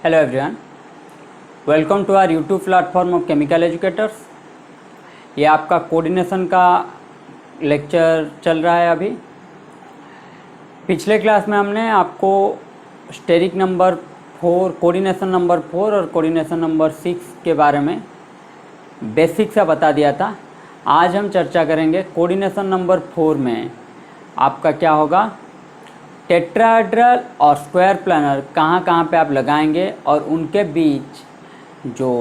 Hello everyone, welcome to our YouTube platform of chemical educators. ये आपका coordination का lecture चल रहा है। अभी पिछले क्लास में हमने आपको स्टेरिक नंबर 4, कोऑर्डिनेशन नंबर 4 और कोऑर्डिनेशन नंबर 6 के बारे में बेसिक सा बता दिया था। आज हम चर्चा करेंगे कोऑर्डिनेशन नंबर 4 में आपका क्या होगा, टेट्राहेड्रल और स्क्वायर प्लानर कहाँ कहाँ पे आप लगाएंगे और उनके बीच जो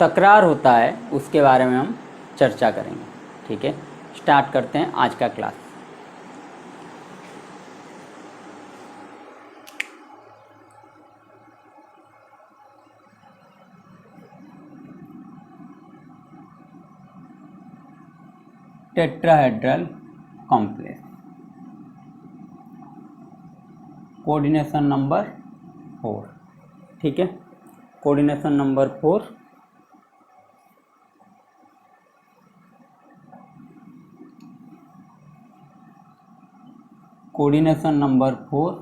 तकरार होता है उसके बारे में हम चर्चा करेंगे। ठीक है, स्टार्ट करते हैं आज का class. Tetrahedral complex, coordination number 4। ठीक है, coordination number 4 coordination number 4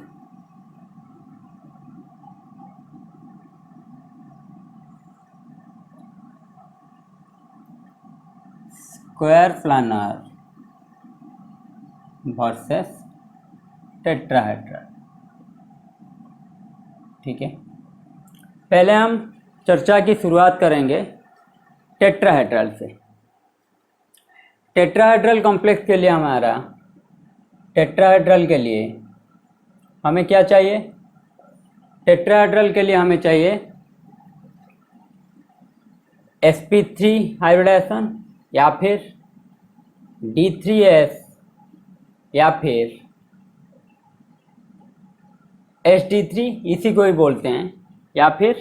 square planar versus tetrahedral. ठीक है, पहले हम चर्चा की शुरुआत करेंगे टेट्राहेड्रल से। टेट्राहेड्रल कॉम्प्लेक्स के लिए हमारा टेट्राहेड्रल के लिए हमें क्या चाहिए? टेट्राहेड्रल के लिए हमें चाहिए sp3 हाइब्रिडाइजेशन या फिर D3s या फिर sd3, इसी को ही बोलते हैं, या फिर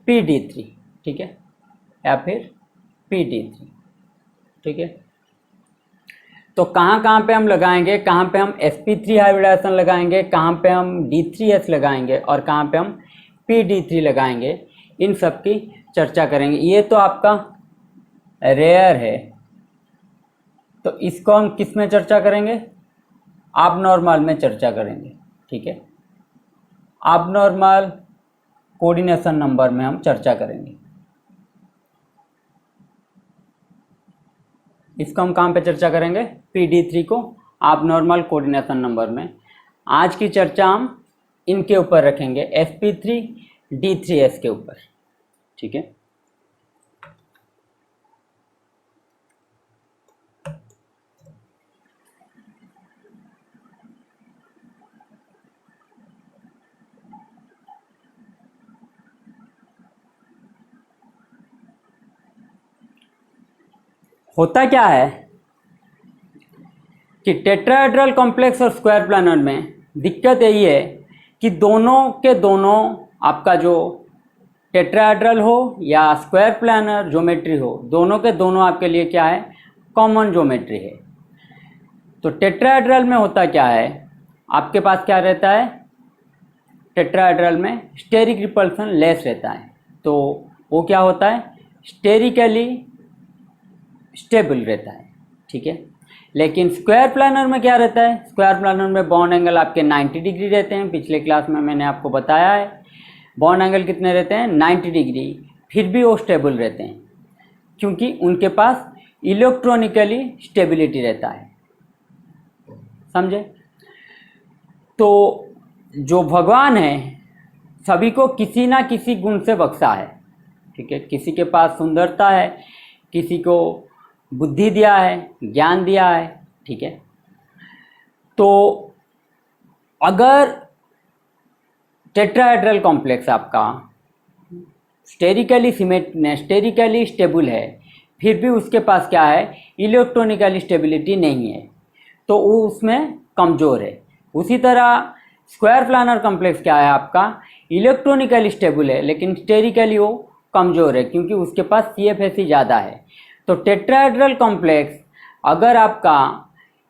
pd3। ठीक है, या फिर pd3। ठीक है, तो कहाँ कहाँ पे हम लगाएंगे, कहाँ पे हम sp3 हाइब्रिडाइजेशन लगाएंगे, कहाँ पे हम D3s लगाएंगे और कहाँ पे हम pd3 लगाएंगे, इन सब की चर्चा करेंगे। ये तो आपका रेयर है, तो इसको हम किस में चर्चा करेंगे? एबनॉर्मल में चर्चा करेंगे। ठीक है, एबनॉर्मल कोऑर्डिनेशन नंबर में हम चर्चा करेंगे। इसको हम कहाँ पे चर्चा करेंगे? pd3 को एबनॉर्मल कोऑर्डिनेशन नंबर में। आज की चर्चा हम इनके ऊपर रखेंगे, sp3 D3s के ऊपर। ठीक है, होता क्या है कि टेट्राहेड्रल कॉम्प्लेक्स और स्क्वायर प्लानर में दिक्कत यही है कि दोनों के दोनों आपका जो टेट्राहेड्रल हो या स्क्वायर प्लानर ज्योमेट्री हो, दोनों के दोनों आपके लिए क्या है? कॉमन ज्योमेट्री है। तो टेट्राहेड्रल में होता क्या है, आपके पास क्या रहता है? टेट्राहेड्रल में स्टेरिक रिपल्सन लेस रहता है, तो वो क्या होता है? स्टेरिकली स्टेबल रहता है। ठीक है, लेकिन स्क्वायर प्लानर में क्या रहता है? स्क्वायर प्लानर में बॉन्ड एंगल आपके 90 डिग्री रहते हैं। पिछले क्लास में मैंने आपको बताया है बॉन्ड एंगल कितने रहते हैं? 90 डिग्री। फिर भी वो स्टेबल रहते हैं क्योंकि उनके पास इलेक्ट्रॉनिकली स्टेबिलिटी रहता है। समझे? तो जो भगवान है सभी को किसी ना किसी गुण से बख्शा है। ठीक है, किसी के पास सुंदरता है, किसी को बुद्धि दिया है, ज्ञान दिया है। ठीक है, तो अगर टेट्राहेड्रल कॉम्प्लेक्स आपका स्टेरिकली स्टेबल है, फिर भी उसके पास क्या है? इलेक्ट्रॉनिकली स्टेबिलिटी नहीं है, तो वो उसमें कमज़ोर है। उसी तरह स्क्वायर प्लानर कॉम्प्लेक्स क्या है आपका? इलेक्ट्रॉनिकली स्टेबल है लेकिन स्टेरिकली वो कमज़ोर है क्योंकि उसके पास CFSE ज़्यादा है। तो टेट्राहेड्रल कॉम्प्लेक्स अगर आपका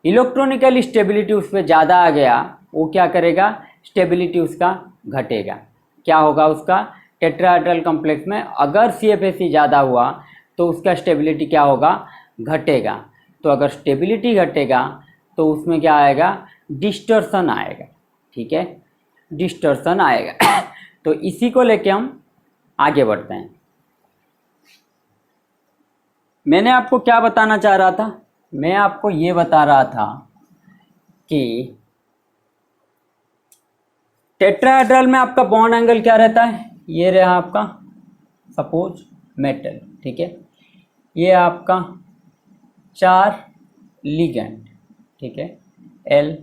इलेक्ट्रॉनिकल स्टेबिलिटी उस पर ज़्यादा आ गया, वो क्या करेगा? स्टेबिलिटी उसका घटेगा। क्या होगा उसका? टेट्राहेड्रल कॉम्प्लेक्स में अगर CFSE ज़्यादा हुआ तो उसका स्टेबिलिटी क्या होगा? घटेगा। तो अगर स्टेबिलिटी घटेगा तो उसमें क्या आएगा? डिस्टॉर्शन आएगा। ठीक है, डिस्टॉर्शन आएगा। तो इसी को लेके हम आगे बढ़ते हैं। मैंने आपको क्या बताना चाह रहा था? मैं आपको ये बता रहा था कि टेट्राहेड्रल में आपका बॉन्ड एंगल क्या रहता है? ये रहा आपका सपोज मेटल, ठीक है। ये आपका 4 लिगेंड, ठीक है, एल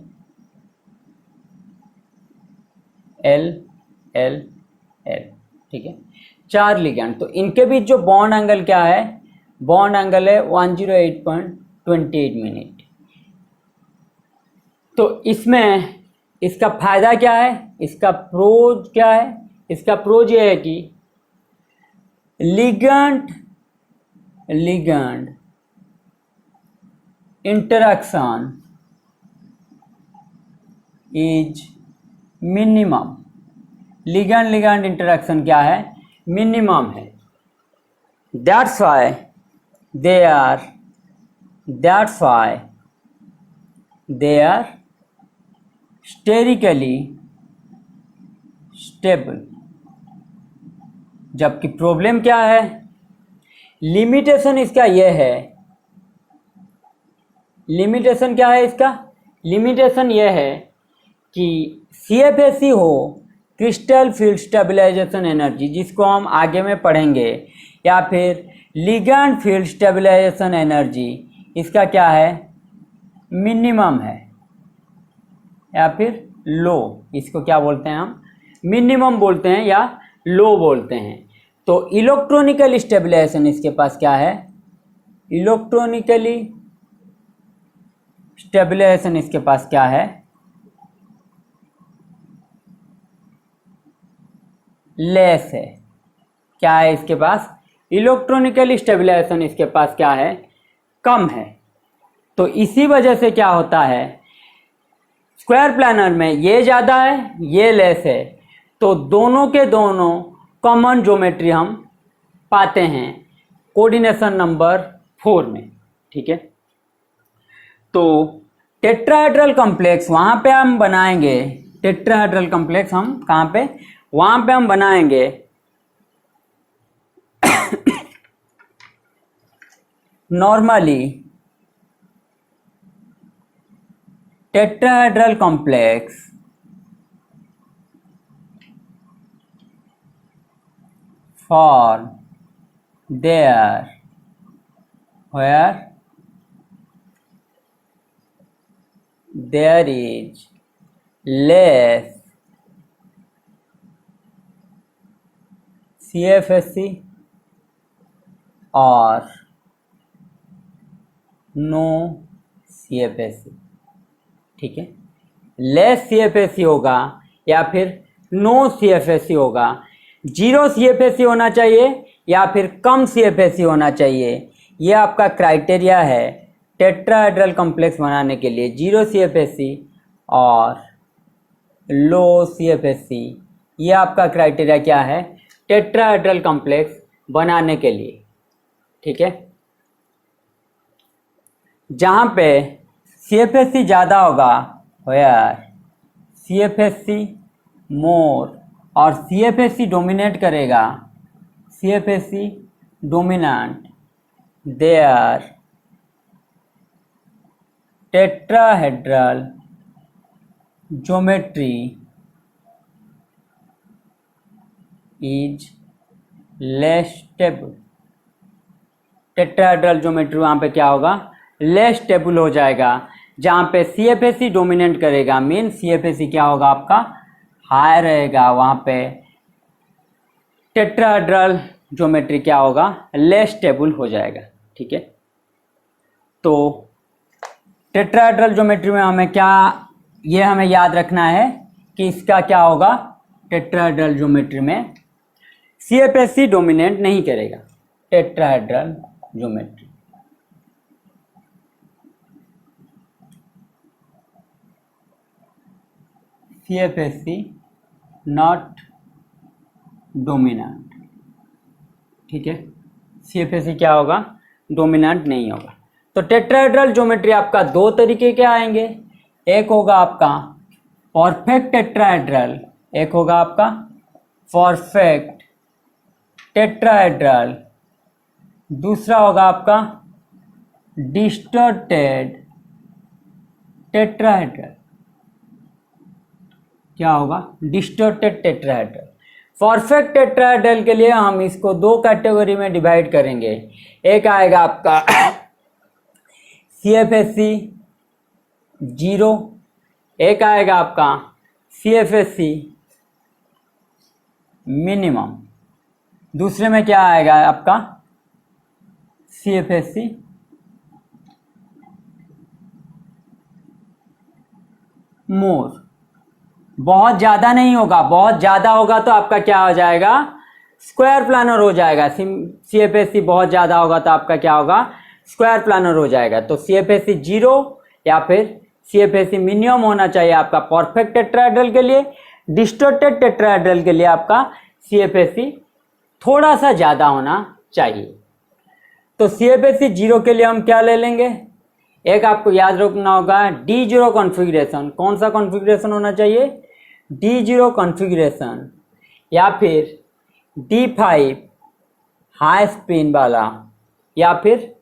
एल एल एल, ठीक है, 4 लिगेंड। तो इनके बीच जो बॉन्ड एंगल क्या है? बॉन्ड एंगल है 108.28 मिनट। तो इसमें इसका फायदा क्या है? इसका प्रोज क्या है? इसका प्रोज ये है कि ligand interaction is minimum. Ligand interaction क्या है? मिनिमम है। That's why they are sterically stable. जबकि प्रॉब्लम क्या है? लिमिटेशन इसका यह है। लिमिटेशन क्या है इसका? लिमिटेशन यह है कि CFSE हो, क्रिस्टल फील्ड स्टेबलाइजेशन एनर्जी, जिसको हम आगे में पढ़ेंगे, या फिर लिगेंड फील्ड स्टेबलाइजेशन एनर्जी, इसका क्या है? मिनिमम है या फिर लो। इसको क्या बोलते हैं हम? मिनिमम बोलते हैं या लो बोलते हैं। तो इलेक्ट्रॉनिकल स्टेबलाइजेशन इसके पास क्या है? इलेक्ट्रॉनिकली स्टेबलाइजेशन इसके पास क्या है? लेस है। क्या है इसके पास? इलेक्ट्रॉनिकल स्टेबलाइजेशन इसके पास क्या है? कम है। तो इसी वजह से क्या होता है, स्क्वायर प्लानर में ये ज़्यादा है, ये लेस है, तो दोनों के दोनों कॉमन ज्योमेट्री हम पाते हैं कोऑर्डिनेशन नंबर 4 में, ठीक है। तो टेट्राहेड्रल कॉम्प्लेक्स वहाँ पे हम बनाएंगे। टेट्राहेड्रल कॉम्प्लेक्स हम कहाँ पे? वहाँ पे हम बनाएंगे normally tetrahedral complex form there where there is less CFSE or no CFSE, ठीक है। लेस CFSE होगा या फिर नो CFSE होगा। 0 CFSE होना चाहिए या फिर कम CFSE होना चाहिए। ये आपका क्राइटेरिया है टेट्राहेड्रल कॉम्प्लेक्स बनाने के लिए। 0 CFSE और लो CFSE, ये आपका क्राइटेरिया क्या है टेट्राहेड्रल कॉम्प्लेक्स बनाने के लिए, ठीक है। जहाँ पे CFSE ज़्यादा होगा, वेयर CFSE मोर और CFSE डोमिनेट करेगा, CFSE dominant, there tetrahedral geometry is less stable. Tetrahedral geometry वहाँ पे क्या होगा? लेस स्टेबल हो जाएगा। जहाँ पे CFSE डोमिनेट करेगा, मीन CFSE क्या होगा आपका? हाई रहेगा। वहाँ पे टेट्राहेड्रल ज्योमेट्री क्या होगा? लेस स्टेबल हो जाएगा, ठीक है। तो टेट्राहेड्रल ज्योमेट्री में हमें क्या, ये हमें याद रखना है कि इसका क्या होगा? टेट्राहेड्रल ज्योमेट्री में CFSE डोमिनेट नहीं करेगा। Tetrahedral geometry CFSE not dominant, ठीक है। CFSE क्या होगा? डोमिनेंट नहीं होगा। तो टेट्राहेड्रल ज्योमेट्री आपका दो तरीके के आएंगे। एक होगा आपका परफेक्ट टेट्राहेड्रल, एक होगा आपका परफेक्ट टेट्राहेड्रल, दूसरा होगा आपका डिस्टॉर्टेड टेट्राहेड्रल। क्या होगा? Distorted tetrahedral. परफेक्ट टेट्राहेड्रल के लिए हम इसको दो कैटेगरी में डिवाइड करेंगे। एक आएगा आपका CFSE 0, एक आएगा आपका CFSE मिनिमम, दूसरे में क्या आएगा आपका CFSE मोर। बहुत ज़्यादा नहीं होगा, बहुत ज़्यादा होगा तो आपका क्या हो जाएगा? स्क्वायर प्लानर हो जाएगा। CFSE बहुत ज़्यादा होगा तो आपका क्या होगा? स्क्वायर प्लानर हो जाएगा। तो CFSE 0 या फिर CFSE मिनिमम होना चाहिए आपका परफेक्ट टेट्राहेड्रल के लिए। डिस्टॉर्टेड टेट्राहेड्रल के लिए आपका CFSE थोड़ा सा ज़्यादा होना चाहिए। तो CFSE 0 के लिए हम क्या ले लेंगे? एक आपको याद रखना होगा D0 कॉन्फ़िगरेशन। कौन सा कॉन्फ़िगरेशन होना चाहिए? D0 कॉन्फ़िगरेशन या फिर D5 हाई स्पिन वाला या फिर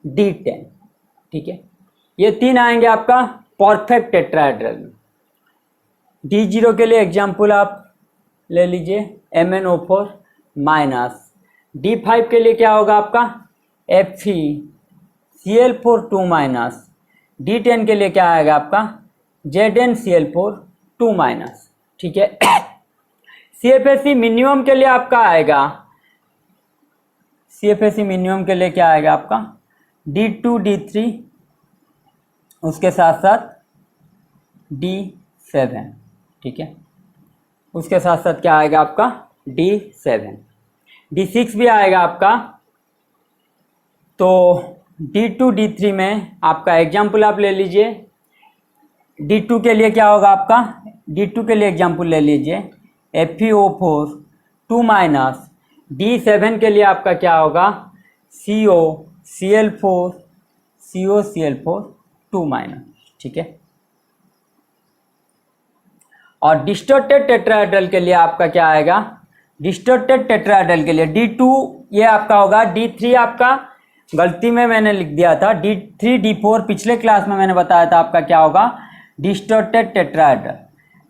D10। ठीक है, ये तीन आएंगे आपका परफेक्ट टेट्राहेड्रल में। D0 के लिए एग्जाम्पल आप ले लीजिए MnO4 माइनस। D5 के लिए क्या होगा आपका FeCl4 2 माइनस। D10 के लिए क्या आएगा आपका ZnCl4 2 माइनस। ठीक है। CFSE मिनिमम के लिए आपका आएगा, CFSE मिनिमम के लिए क्या आएगा आपका D2 D3, उसके साथ साथ D7। ठीक है, उसके साथ साथ क्या आएगा आपका D7, D6 भी आएगा आपका। तो D2 D3 में आपका एग्जाम्पल आप ले लीजिए। D2 के लिए क्या होगा आपका? D2 के लिए एग्जाम्पल ले लीजिए FeO4 2 माइनस। D7 के लिए आपका क्या होगा COCl4 2 माइनस। ठीक है, और डिस्टॉर्टेड टेट्राहेड्रल के लिए आपका क्या आएगा? डिस्टॉर्टेड टेट्राहेड्रल के लिए D2 ये आपका होगा, D3 आपका गलती में मैंने लिख दिया था D3 D4, पिछले क्लास में मैंने बताया था आपका क्या होगा डिस्टॉर्टेड टेट्राहेड्रल।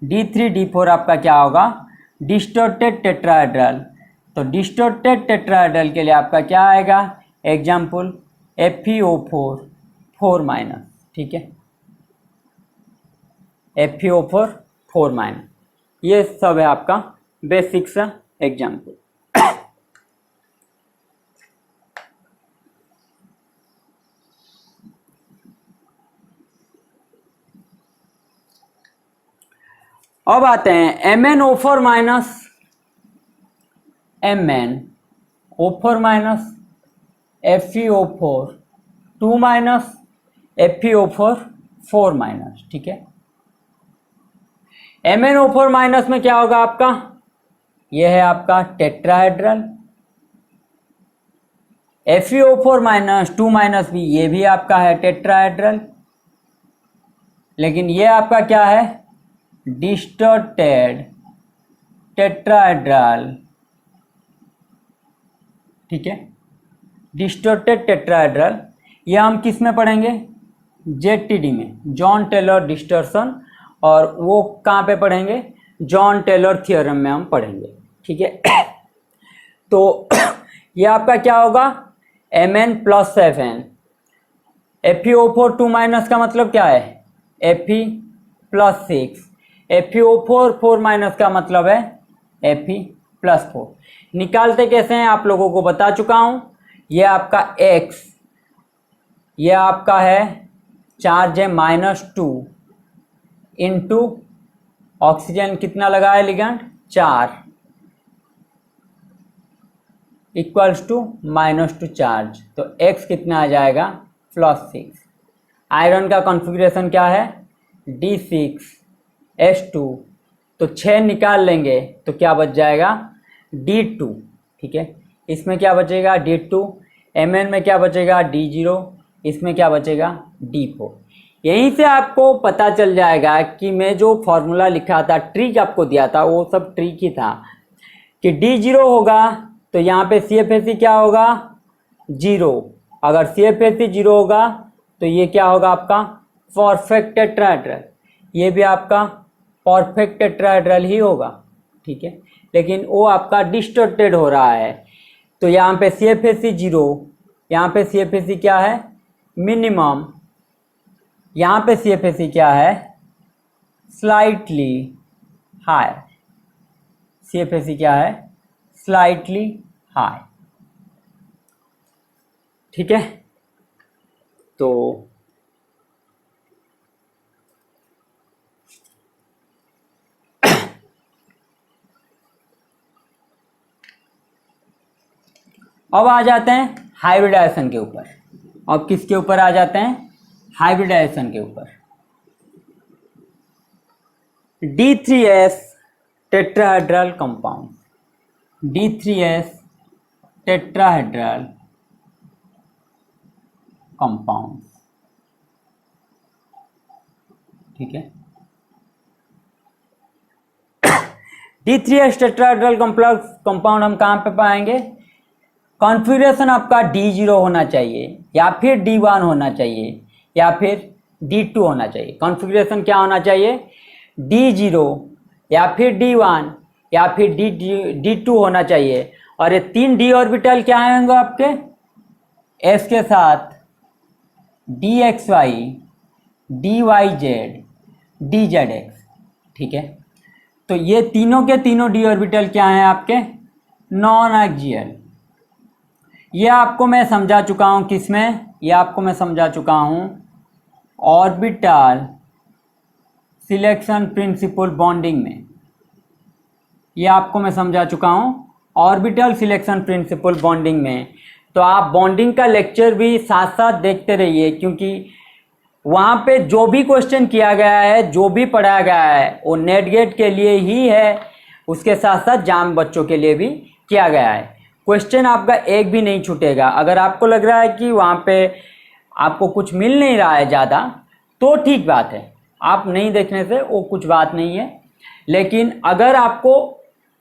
D3 D4 आपका क्या होगा डिस्टॉर्टेड टेट्राहेड्रल। तो डिस्टॉर्टेड टेट्राहेड्रल के लिए आपका क्या आएगा एग्जाम्पल FeO4 4 माइनस। ठीक है, FeO4 4 माइनस, ये सब है आपका बेसिक सा एग्जाम्पल। अब आते हैं MnO4 minus MnO4 minus FeO4 2 minus FeO4 4 minus. ठीक है, MnO4 माइनस में क्या होगा आपका? यह है आपका टेट्राहेड्रल। FeO4 माइनस 2 माइनस भी, ये भी आपका है टेट्राहेड्रल, लेकिन ये आपका क्या है डिस्टॉर्टेड टेट्राहेड्रल। ठीक है, डिस्टॉर्टेड टेट्राहेड्रल ये हम किस में पढ़ेंगे? ZTD में, जॉन टेलर डिस्टॉर्शन, और वो कहाँ पे पढ़ेंगे? जॉन टेलर थ्योरम में हम पढ़ेंगे। ठीक है, तो ये आपका क्या होगा Mn plus Fn। FeO4 2 minus का मतलब क्या है Fe प्लस 6, FeO4 4 माइनस का मतलब है Fe प्लस 4। निकालते कैसे हैं आप लोगों को बता चुका हूँ। ये आपका X, ये आपका है चार्ज है -2 इंटू ऑक्सीजन कितना लगा है लिगेंड 4 इक्वल्स टू -2 चार्ज, तो X कितना आ जाएगा +6। आयरन का कॉन्फ़िगरेशन क्या है D6S2, तो 6 निकाल लेंगे तो क्या बच जाएगा D2। ठीक है, इसमें क्या बचेगा D2, Mn में क्या बचेगा D0, इसमें क्या बचेगा D4। यहीं से आपको पता चल जाएगा कि मैं जो फॉर्मूला लिखा था, ट्रिक आपको दिया था, वो सब ट्रिक ही था। कि डी जीरो होगा तो यहाँ पे CFAC क्या होगा, जीरो। अगर CFAC जीरो होगा तो ये क्या होगा आपका परफेक्ट टेट्राहेड्रल, ये भी आपका परफेक्ट टेट्राहेड्रल ही होगा, ठीक है। लेकिन वो आपका डिस्टॉर्टेड हो रहा है, तो यहाँ पे CFAC जीरो, यहाँ पे CFAC क्या है, मिनिमम, यहाँ पे CFAC क्या है, स्लाइटली हाई, CFAC क्या है, स्लाइटली हाई, ठीक है। तो अब आ जाते हैं हाइब्रिडाइजेशन के ऊपर। अब किसके ऊपर आ जाते हैं, हाइब्रिडाइजेशन के ऊपर। D3S tetrahedral compound, D3S tetrahedral compound, ठीक है। D3S टेट्राहेड्रल कंपाउंड हम कहाँ पे पाएंगे, कॉन्फ़िगरेशन आपका D0 होना चाहिए या फिर D1 होना चाहिए या फिर D2 होना चाहिए। कॉन्फ़िगरेशन क्या होना चाहिए, D0 या फिर D1 या फिर D2 होना चाहिए। और ये तीन D ऑर्बिटल क्या आएंगे आपके, S के साथ DXY, DYZ, DZX, ठीक है। तो ये तीनों के तीनों D ऑर्बिटल क्या हैं आपके, नॉन एक्सियल। ये आपको मैं समझा चुका हूँ किसमें, ये आपको मैं समझा चुका हूँ ऑर्बिटल सिलेक्शन प्रिंसिपल बॉन्डिंग में। ये आपको मैं समझा चुका हूँ ऑर्बिटल सिलेक्शन प्रिंसिपल बॉन्डिंग में। तो आप बॉन्डिंग का लेक्चर भी साथ साथ देखते रहिए, क्योंकि वहाँ पे जो भी क्वेश्चन किया गया है, जो भी पढ़ाया गया है, वो नेट गेट के लिए ही है, उसके साथ साथ जाम बच्चों के लिए भी किया गया है। क्वेश्चन आपका एक भी नहीं छूटेगा। अगर आपको लग रहा है कि वहाँ पे आपको कुछ मिल नहीं रहा है ज़्यादा, तो ठीक बात है, आप नहीं देखने से वो कुछ बात नहीं है। लेकिन अगर आपको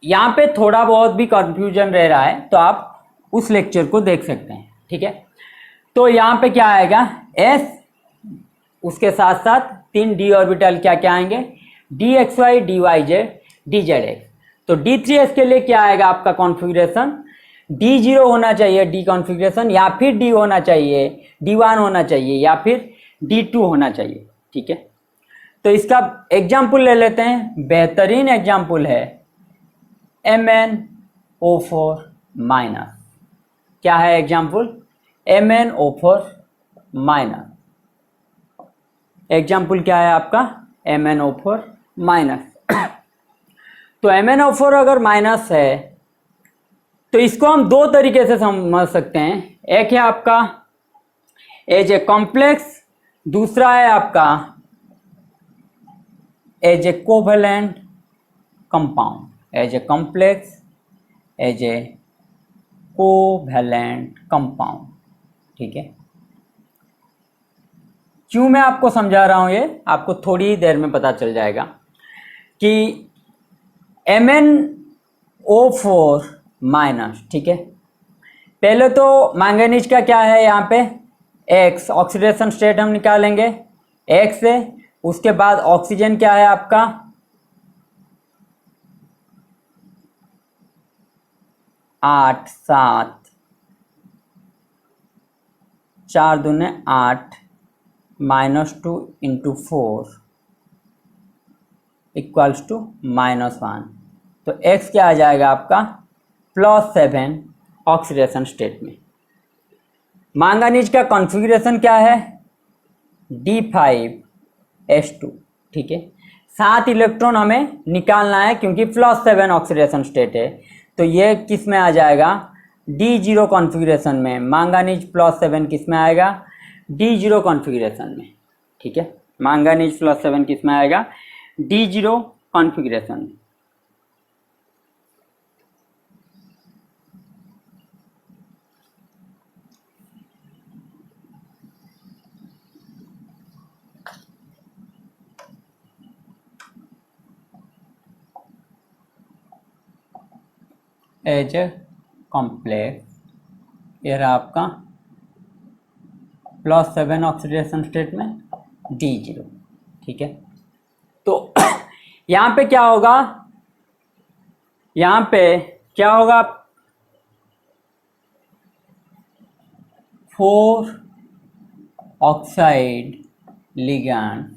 यहाँ पे थोड़ा बहुत भी कंफ्यूजन रह रहा है तो आप उस लेक्चर को देख सकते हैं, ठीक है। तो यहाँ पे क्या आएगा, S, उसके साथ साथ तीन D ऑर्बिटल क्या क्या आएंगे, DXY, DYZ, DZX। तो D3S के लिए क्या आएगा आपका कॉन्फ़िगरेशन, D0 होना चाहिए D कॉन्फ़िगरेशन, या फिर D होना चाहिए, D1 होना चाहिए, या फिर D2 होना चाहिए, ठीक है। तो इसका एग्जाम्पल ले लेते हैं। बेहतरीन एग्जाम्पल है MnO4 माइनस। क्या है एग्जाम्पल, MnO4 माइनस। एग्जाम्पल क्या है आपका, MnO4 माइनस। तो MnO4 अगर माइनस है तो इसको हम दो तरीके से समझ सकते हैं। एक है आपका एज ए कॉम्प्लेक्स, दूसरा है आपका as a covalent compound, as a complex, as a covalent compound, ठीक है। क्यों मैं आपको समझा रहा हूं, ये आपको थोड़ी ही देर में पता चल जाएगा कि MnO4 माइनस, ठीक है। पहले तो मैंगनीज का क्या है, यहाँ पे X ऑक्सीडेशन स्टेट हम निकालेंगे X से। उसके बाद ऑक्सीजन क्या है आपका 8 7 4 दूने 8 -2 × 4 इक्वल्स टू -1। तो X क्या आ जाएगा आपका +7 ऑक्सीडेशन स्टेट में। मैंगनीज का कॉन्फ़िगरेशन क्या है D5S2, ठीक है। 7 इलेक्ट्रॉन हमें निकालना है क्योंकि +7 ऑक्सीडेशन स्टेट है। तो ये किस में आ जाएगा, D0 कॉन्फ़िगरेशन में। मैंगनीज +7 किस में आएगा, D0 कॉन्फ़िगरेशन में, ठीक है। मैंगनीज +7 किस में आएगा, D0 कॉन्फ़िगरेशन में। एज ए कॉम्प्लेक्स, ये रहा आपका +7 ऑक्सीडेशन स्टेट में D0, ठीक है। तो यहाँ पे क्या होगा, यहाँ पे क्या होगा, 4 ऑक्साइड लिगैंड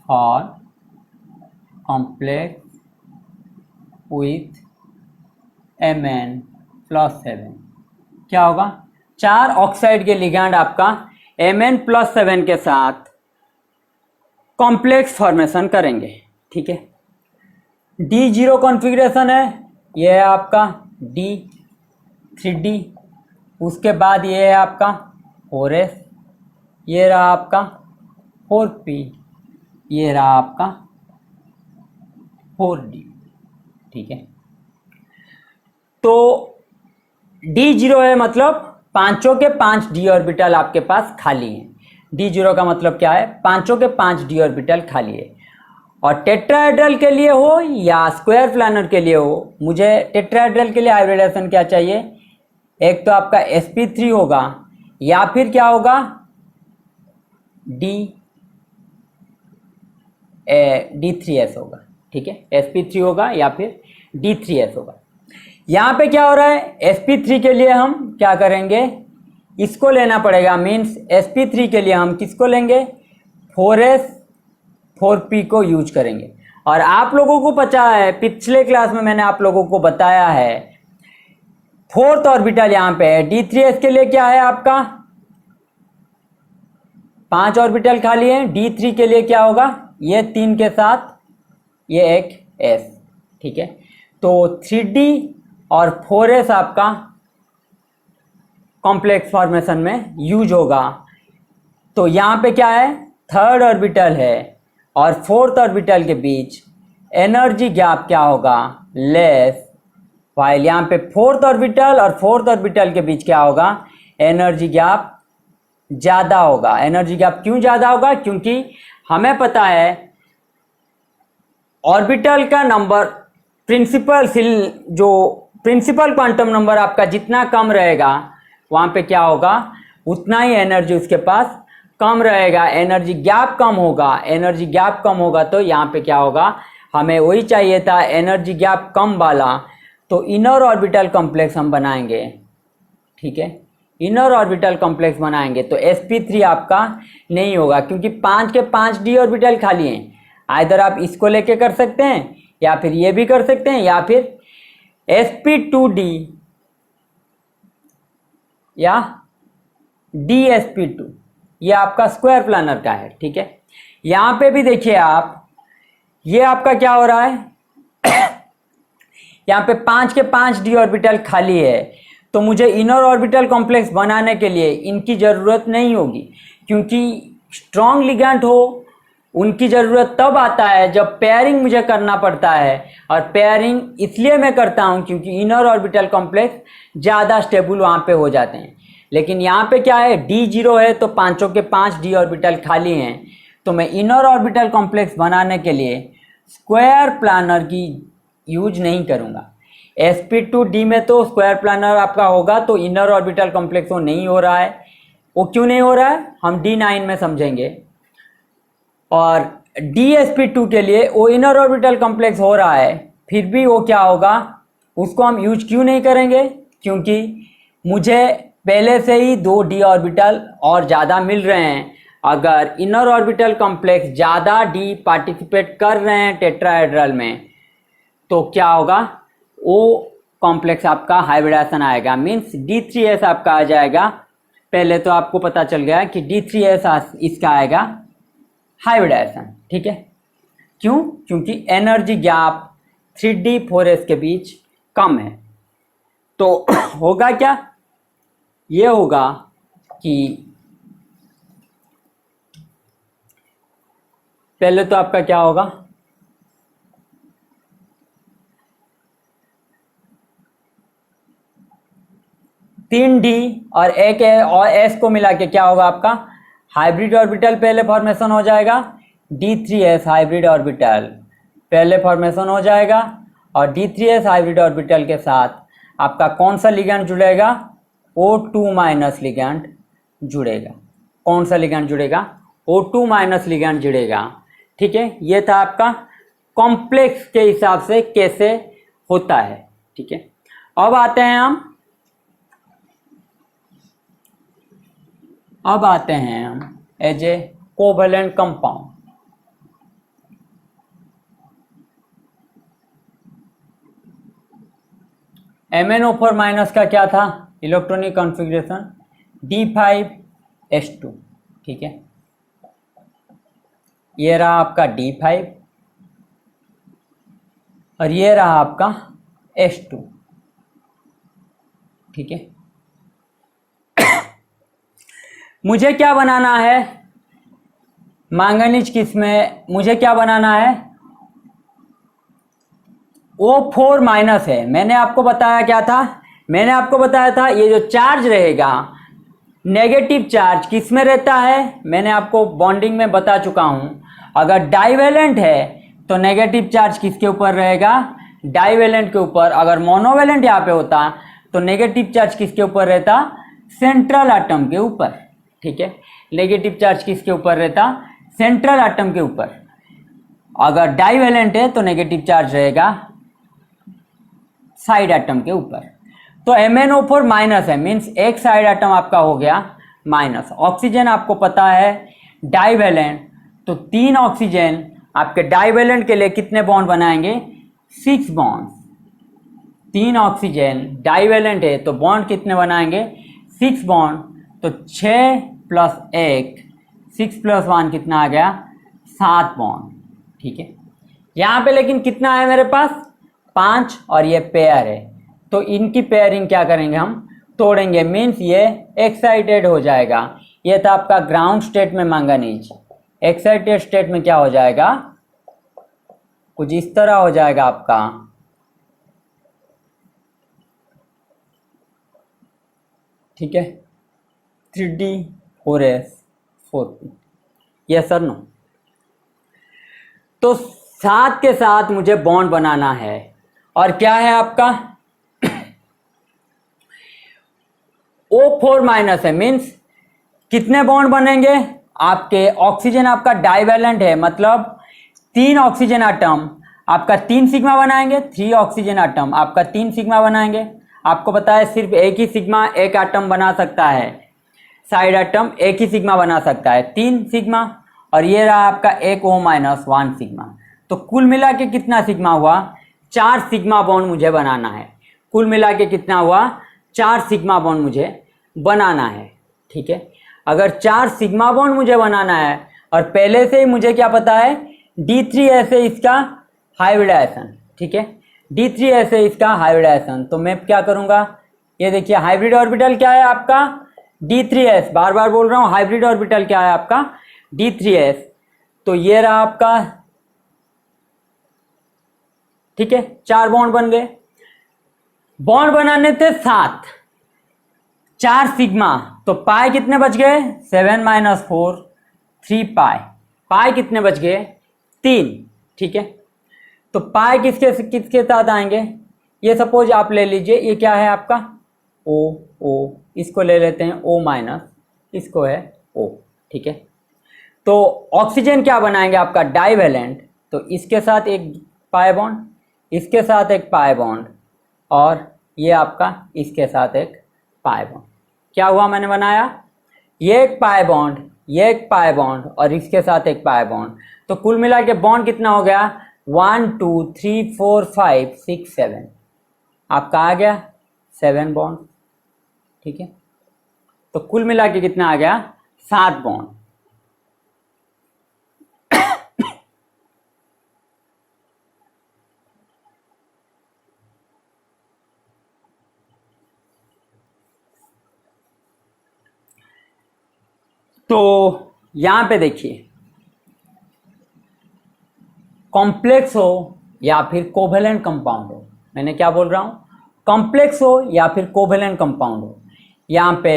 और कॉम्प्लेक्स विथ Mn+7, क्या होगा, 4 ऑक्साइड के लिगैंड आपका Mn+7 के साथ कॉम्प्लेक्स फॉर्मेशन करेंगे, ठीक है। D0 कॉन्फ़िगरेशन है, ये है आपका D3D, उसके बाद ये है आपका 4s, ये रहा आपका 4p, ये रहा आपका 4d, ठीक है। तो D0 है मतलब पांचों के 5 d ऑर्बिटल आपके पास खाली हैं। D0 का मतलब क्या है, पांचों के 5 d ऑर्बिटल खाली है। और टेट्राहेड्रल के लिए हो या स्क्वायर प्लानर के लिए हो, मुझे टेट्राहेड्रल के लिए हाइब्रिडाइजेशन क्या चाहिए, एक तो आपका sp3 होगा या फिर क्या होगा D3s होगा, ठीक है। sp3 होगा या फिर D3s होगा। यहाँ पे क्या हो रहा है, sp3 के लिए हम क्या करेंगे, इसको लेना पड़ेगा, मीन्स sp3 के लिए हम किसको लेंगे, 4s 4p को यूज करेंगे। और आप लोगों को पता है, पिछले क्लास में मैंने आप लोगों को बताया है, 4th ऑर्बिटल यहाँ पे है, D3s के लिए क्या है आपका 5 ऑर्बिटल खाली है, D3 के लिए क्या होगा, ये 3 के साथ ये एक s, ठीक है। तो 3d और 4s आपका कॉम्प्लेक्स फॉर्मेशन में यूज होगा। तो यहाँ पे क्या है, 3rd ऑर्बिटल है और 4th ऑर्बिटल के बीच एनर्जी गैप क्या होगा, लेस, वाइल यहाँ पे 4th ऑर्बिटल और 4th ऑर्बिटल के बीच क्या होगा, एनर्जी गैप ज़्यादा होगा। एनर्जी गैप क्यों ज़्यादा होगा, क्योंकि हमें पता है ऑर्बिटल का नंबर, प्रिंसिपल क्वांटम नंबर आपका जितना कम रहेगा वहाँ पे क्या होगा, उतना ही एनर्जी उसके पास कम रहेगा, एनर्जी गैप कम होगा। एनर्जी गैप कम होगा तो यहाँ पे क्या होगा, हमें वही चाहिए था एनर्जी गैप कम वाला, तो इनर ऑर्बिटल कॉम्प्लेक्स हम बनाएंगे, ठीक है। इनर ऑर्बिटल कॉम्प्लेक्स बनाएंगे तो sp3 आपका नहीं होगा, क्योंकि 5 के 5 d ऑर्बिटल खाली हैं। आइदर आप इसको लेके कर सकते हैं या फिर ये भी कर सकते हैं, या फिर sp2d या dsp2, ये आपका स्क्वायर प्लानर का है, ठीक है। यहाँ पे भी देखिए आप, ये आपका क्या हो रहा है यहाँ पे 5 के 5 d ऑर्बिटल खाली है, तो मुझे इनर ऑर्बिटल कॉम्प्लेक्स बनाने के लिए इनकी ज़रूरत नहीं होगी, क्योंकि स्ट्रॉन्ग लिगैंड हो उनकी ज़रूरत तब आता है जब पेयरिंग मुझे करना पड़ता है। और पेयरिंग इसलिए मैं करता हूँ क्योंकि इनर ऑर्बिटल कॉम्प्लेक्स ज़्यादा स्टेबल वहाँ पे हो जाते हैं। लेकिन यहाँ पे क्या है, D0 है तो पांचों के 5 d ऑर्बिटल खाली हैं, तो मैं इनर ऑर्बिटल कॉम्प्लेक्स बनाने के लिए स्क्वायर प्लानर की यूज नहीं करूँगा। sp2d में तो स्क्वायर प्लानर आपका होगा, तो इनर ऑर्बिटल कॉम्प्लेक्स वो नहीं हो रहा है। वो क्यों नहीं हो रहा है, हम D9 में समझेंगे। और dsp2 के लिए वो इनर ऑर्बिटल कॉम्प्लेक्स हो रहा है, फिर भी वो क्या होगा, उसको हम यूज क्यों नहीं करेंगे, क्योंकि मुझे पहले से ही 2 d ऑर्बिटल और ज़्यादा मिल रहे हैं। अगर इनर ऑर्बिटल कॉम्प्लेक्स ज़्यादा d पार्टिसिपेट कर रहे हैं टेट्राहेड्रल में, तो क्या होगा, वो कॉम्प्लेक्स आपका हाइब्रिडाइजेशन आएगा, मीन्स D3s आपका आ जाएगा। पहले तो आपको पता चल गया कि D3s इसका आएगा हाइब्रिडाइजेशन, ठीक है। क्यों, क्योंकि एनर्जी गैप 3d 4s के बीच कम है। तो होगा क्या, ये होगा कि पहले तो आपका क्या होगा, तीन डी और एक और एस को मिला के क्या होगा आपका, हाइब्रिड ऑर्बिटल पहले फॉर्मेशन हो जाएगा, D3s हाइब्रिड ऑर्बिटल पहले फॉर्मेशन हो जाएगा और D3s हाइब्रिड ऑर्बिटल के साथ आपका कौन सा लिगैंड जुड़ेगा? O2 माइनस लिगैंड जुड़ेगा। कौन सा लिगैंड जुड़ेगा? O2 माइनस लिगैंड जुड़ेगा। ठीक है, ये था आपका कॉम्प्लेक्स के हिसाब से कैसे होता है। ठीक है, अब आते हैं हम as a covalent compound. MnO4 minus का क्या था इलेक्ट्रॉनिक कॉन्फ़िगरेशन? D5S2। ठीक है, ये रहा आपका D5 और ये रहा आपका S2। ठीक है, मुझे क्या बनाना है? मैंगनीज किसमें मुझे क्या बनाना है? O4 माइनस है। मैंने आपको बताया क्या था? मैंने आपको बताया था ये जो चार्ज रहेगा, नेगेटिव चार्ज किस में रहता है? मैंने आपको बॉन्डिंग में बता चुका हूं। अगर डाइवेलेंट है तो नेगेटिव चार्ज किसके ऊपर रहेगा? डाइवेलेंट के ऊपर। अगर मोनोवेलेंट यहाँ पे होता तो नेगेटिव चार्ज किसके ऊपर रहता? सेंट्रल एटम के ऊपर। ठीक है, नेगेटिव चार्ज किसके ऊपर रहता? सेंट्रल एटम के ऊपर। अगर डाइवेलेंट है तो नेगेटिव चार्ज रहेगा साइड एटम के ऊपर। तो MnO4 माइनस है, मीन्स एक साइड एटम आपका हो गया माइनस। ऑक्सीजन आपको पता है डाइवेलेंट, तो 3 ऑक्सीजन आपके डाइवेलेंट के लिए कितने बॉन्ड बनाएंगे? 6 बॉन्ड। 3 ऑक्सीजन डाइवेलेंट है तो बॉन्ड कितने बनाएंगे? 6 बॉन्ड। तो 6 + 1, 6 + 1 कितना आ गया? 7 बॉन्ड। ठीक है, यहाँ पे लेकिन कितना है मेरे पास? 5 और ये पेयर है, तो इनकी पेयरिंग क्या करेंगे हम? तोड़ेंगे, मीन्स ये एक्साइटेड हो जाएगा। ये था आपका ग्राउंड स्टेट में मैंगनीज। एक्साइटेड स्टेट में क्या हो जाएगा? कुछ इस तरह हो जाएगा आपका। ठीक है, 3D4S 4P। Yes sir, no? तो साथ के साथ मुझे बॉन्ड बनाना है और क्या है आपका? O4 माइनस है, मीन्स कितने बॉन्ड बनेंगे? आपके ऑक्सीजन आपका डाइवेलेंट है, मतलब 3 ऑक्सीजन एटम आपका 3 सिग्मा बनाएंगे। 3 ऑक्सीजन एटम आपका 3 सिग्मा बनाएंगे। आपको पता है सिर्फ एक ही सिग्मा एक एटम बना सकता है, साइड एटम एक ही सिग्मा बना सकता है, 3 सिग्मा। और ये रहा आपका एक O माइनस 1 सिग्मा। तो कुल मिला के कितना सिग्मा हुआ? 4 सिग्मा बॉन्ड मुझे बनाना है। कुल मिला के कितना हुआ? 4 सिग्मा बॉन्ड मुझे बनाना है। ठीक है, अगर 4 सिग्मा बॉन्ड मुझे बनाना है और पहले से ही मुझे क्या पता है? D3S है इसका हाइब्रिडाइजेशन। ठीक है, D3S है इसका हाइब्रिडाइजेशन। तो मैं क्या करूंगा? ये देखिए हाइब्रिड ऑर्बिटल क्या है आपका? D3S। बार बार बोल रहा हूं, हाइब्रिड ऑर्बिटल क्या है आपका? D3S। तो ये रहा आपका। ठीक है, 4 बॉन्ड बन गए। बॉन्ड बनाने थे 7, 4 सिग्मा, तो पाई कितने बच गए? 7 - 4 3 पाई। पाई कितने बच गए? 3। ठीक है, तो पाई किसके किसके साथ आएंगे? ये सपोज आप ले लीजिए, ये क्या है आपका? O। इसको ले लेते हैं O माइनस, इसको है O। ठीक है, तो ऑक्सीजन क्या बनाएंगे आपका? डाइवेलेंट, तो इसके साथ एक पाई बॉन्ड, इसके साथ एक पाई बॉन्ड, और ये आपका इसके साथ एक पाई बॉन्ड। क्या हुआ मैंने बनाया? ये एक पाई बॉन्ड, ये एक पाई बॉन्ड और इसके साथ एक पाई बॉन्ड। तो कुल मिला के बॉन्ड कितना हो गया? 1 2 3 4 5 6 7। आपका आ गया 7 बॉन्ड। ठीक है, तो कुल मिला के कितना आ गया? 7 बॉन्ड। तो यहां पे देखिए, कॉम्प्लेक्स हो या फिर कोवेलेंट कंपाउंड हो, मैंने क्या बोल रहा हूं? कॉम्प्लेक्स हो या फिर कोवेलेंट कंपाउंड हो, यहां पे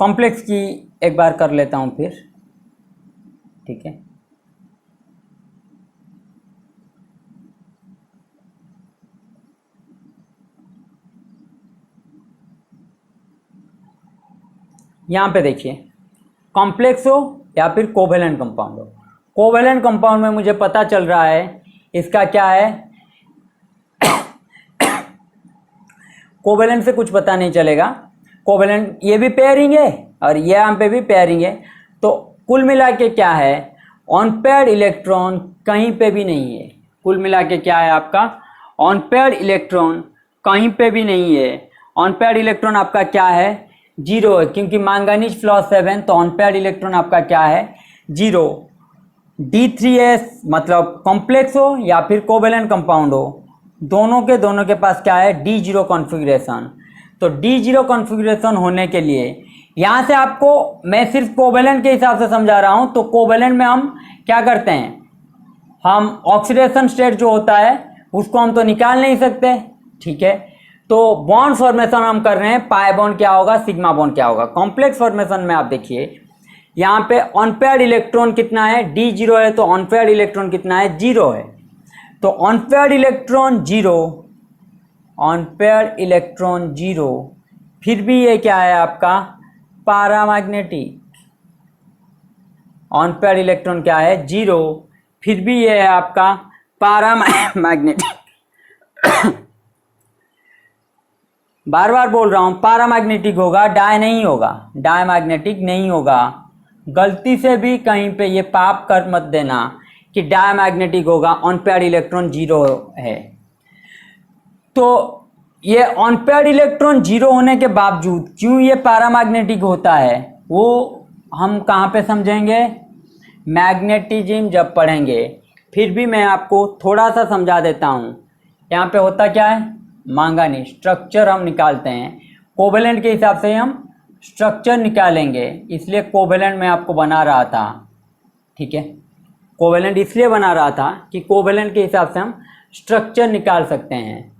कॉम्प्लेक्स की एक बार कर लेता हूं फिर। ठीक है। यहाँ पे देखिए, कॉम्प्लेक्स हो या फिर कोवेलेंट कंपाउंड हो। कोवेलेंट कंपाउंड में मुझे पता चल रहा है इसका क्या है, कोवेलेंट से कुछ पता नहीं चलेगा। कोवेलेंट ये भी पेयरिंग है और ये यहाँ पे भी पेयरिंग है, तो कुल मिला के क्या है, अनपेयर्ड इलेक्ट्रॉन कहीं पे भी नहीं है। कुल मिला के क्या है आपका, अनपेयर्ड इलेक्ट्रॉन कहीं पे भी नहीं है। अनपेयर्ड इलेक्ट्रॉन आपका क्या है, 0 है, क्योंकि मैंगनीज +7, तो अनपेयर्ड इलेक्ट्रॉन आपका क्या है, 0। D3S मतलब कॉम्प्लेक्स हो या फिर कोवेलेंट कंपाउंड हो, दोनों के पास क्या है, D0 कॉन्फ़िगरेशन। तो D0 कॉन्फ़िगरेशन होने के लिए यहाँ से आपको मैं सिर्फ कोवेलेंट के हिसाब से समझा रहा हूँ। तो कोवेलेंट में हम क्या करते हैं, हम ऑक्सीडेशन स्टेट जो होता है उसको हम तो निकाल नहीं सकते, ठीक है। तो बॉन्ड फॉर्मेशन हम कर रहे हैं, पाई बॉन्ड क्या होगा, सिग्मा बॉन्ड क्या होगा। कॉम्प्लेक्स फॉर्मेशन में आप देखिए यहाँ पे अनपेयर्ड इलेक्ट्रॉन कितना है, D0 है, तो अनपेयर्ड इलेक्ट्रॉन कितना है, 0 है। तो अनपेयर्ड इलेक्ट्रॉन 0, अनपेयर्ड इलेक्ट्रॉन 0, फिर भी ये क्या है आपका, पैरामैग्नेटिक। अनपेयर्ड इलेक्ट्रॉन क्या है, 0, फिर भी ये है आपका पैरामैग्नेटिक। बार बार बोल रहा हूं, पैरामैग्नेटिक होगा, डाई नहीं होगा, डायमैग्नेटिक नहीं होगा। गलती से भी कहीं पे ये पाप कर मत देना कि डायमैग्नेटिक होगा, अनपेयर्ड इलेक्ट्रॉन 0 है। तो ये अनपेयर्ड इलेक्ट्रॉन 0 होने के बावजूद क्यों ये पैरामैग्नेटिक होता है, वो हम कहाँ पे समझेंगे, मैग्नेटिज्म जब पढ़ेंगे। फिर भी मैं आपको थोड़ा सा समझा देता हूँ। यहाँ पे होता क्या है, मैंगनीज स्ट्रक्चर हम निकालते हैं, कोवेलेंट के हिसाब से हम स्ट्रक्चर निकालेंगे, इसलिए कोवेलेंट में आपको बना रहा था, ठीक है। कोवेलेंट इसलिए बना रहा था कि कोवेलेंट के हिसाब से हम स्ट्रक्चर निकाल सकते हैं।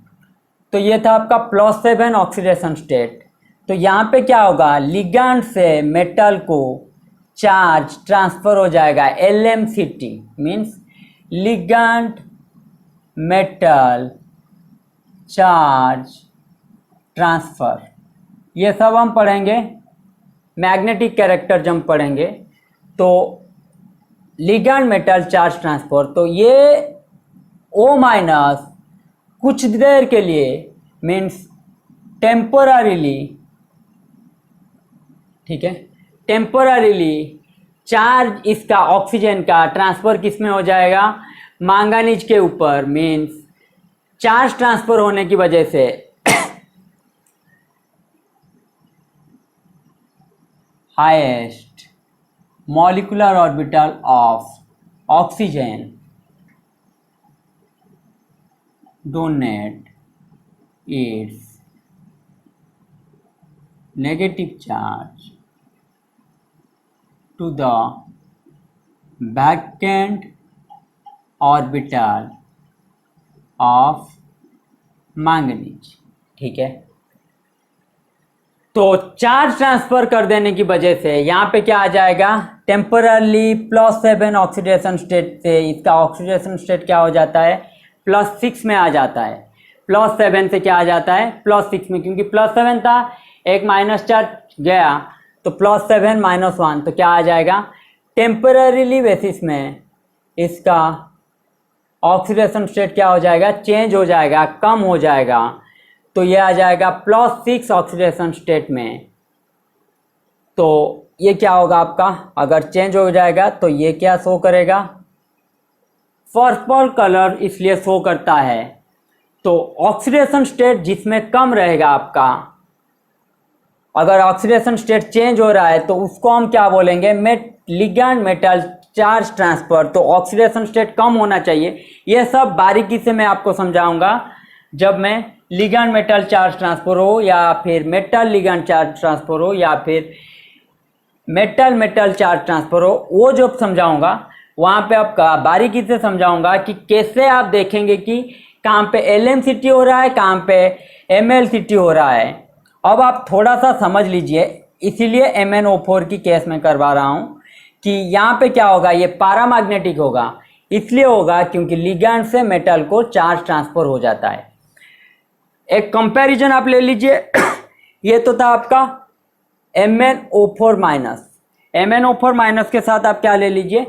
तो ये था आपका +7 ऑक्सीडेशन स्टेट। तो यहाँ पे क्या होगा, लिगैंड से मेटल को चार्ज ट्रांसफ़र हो जाएगा, LMCT means ligand metal charge transfer. ये सब हम पढ़ेंगे, मैग्नेटिक कैरेक्टर जब पढ़ेंगे तो लिगैंड मेटल चार्ज ट्रांसफ़र। तो ये O- कुछ देर के लिए मीन्स टेम्पोररीली, ठीक है, टेम्पोररीली चार्ज इसका ऑक्सीजन का ट्रांसफ़र किस में हो जाएगा, मैंगनीज के ऊपर। मीन्स चार्ज ट्रांसफ़र होने की वजह से highest molecular orbital of oxygen donate its negative charge to the vacant orbital of manganese, ठीक है। तो चार्ज ट्रांसफ़र कर देने की वजह से यहाँ पे क्या आ जाएगा, टेम्परली +7 ऑक्सीडेशन स्टेट से इसका ऑक्सीडेशन स्टेट क्या हो जाता है, +6 में आ जाता है। +7 से क्या आ जाता है, +6 में, क्योंकि +7 था, एक माइनस चार्ज गया तो +7 -1, तो क्या आ जाएगा, टेम्पररीली बेसिस में इसका ऑक्सीडेशन स्टेट क्या हो जाएगा, चेंज हो जाएगा, कम हो जाएगा। तो ये आ जाएगा +6 ऑक्सीडेशन स्टेट में। तो ये क्या होगा आपका, अगर चेंज हो जाएगा तो ये क्या शो करेगा, पर्पल कलर इसलिए शो करता है। तो ऑक्सीडेशन स्टेट जिसमें कम रहेगा आपका, अगर ऑक्सीडेशन स्टेट चेंज हो रहा है तो उसको हम क्या बोलेंगे, लिगैंड मेटल चार्ज ट्रांसफ़र। तो ऑक्सीडेशन स्टेट कम होना चाहिए। ये सब बारीकी से मैं आपको समझाऊंगा जब मैं लिगैंड मेटल चार्ज ट्रांसफ़र हो या फिर मेटल लिगैंड चार्ज ट्रांसफ़र हो या फिर मेटल मेटल चार्ज ट्रांसफ़र हो, वो जब समझाऊंगा वहाँ पे आपका बारीकी से समझाऊंगा कि कैसे आप देखेंगे कि कहाँ पे LMCT हो रहा है, कहाँ पे MLCT हो रहा है। अब आप थोड़ा सा समझ लीजिए, इसीलिए MnO4 की केस में करवा रहा हूँ कि यहाँ पे क्या होगा, ये पैरामैग्नेटिक होगा। इसलिए होगा क्योंकि लिगैंड से मेटल को चार्ज ट्रांसफर हो जाता है। एक कंपैरिजन आप ले लीजिए ये तो था आपका MnO4 माइनस। MnO4 माइनस के साथ आप क्या ले लीजिए,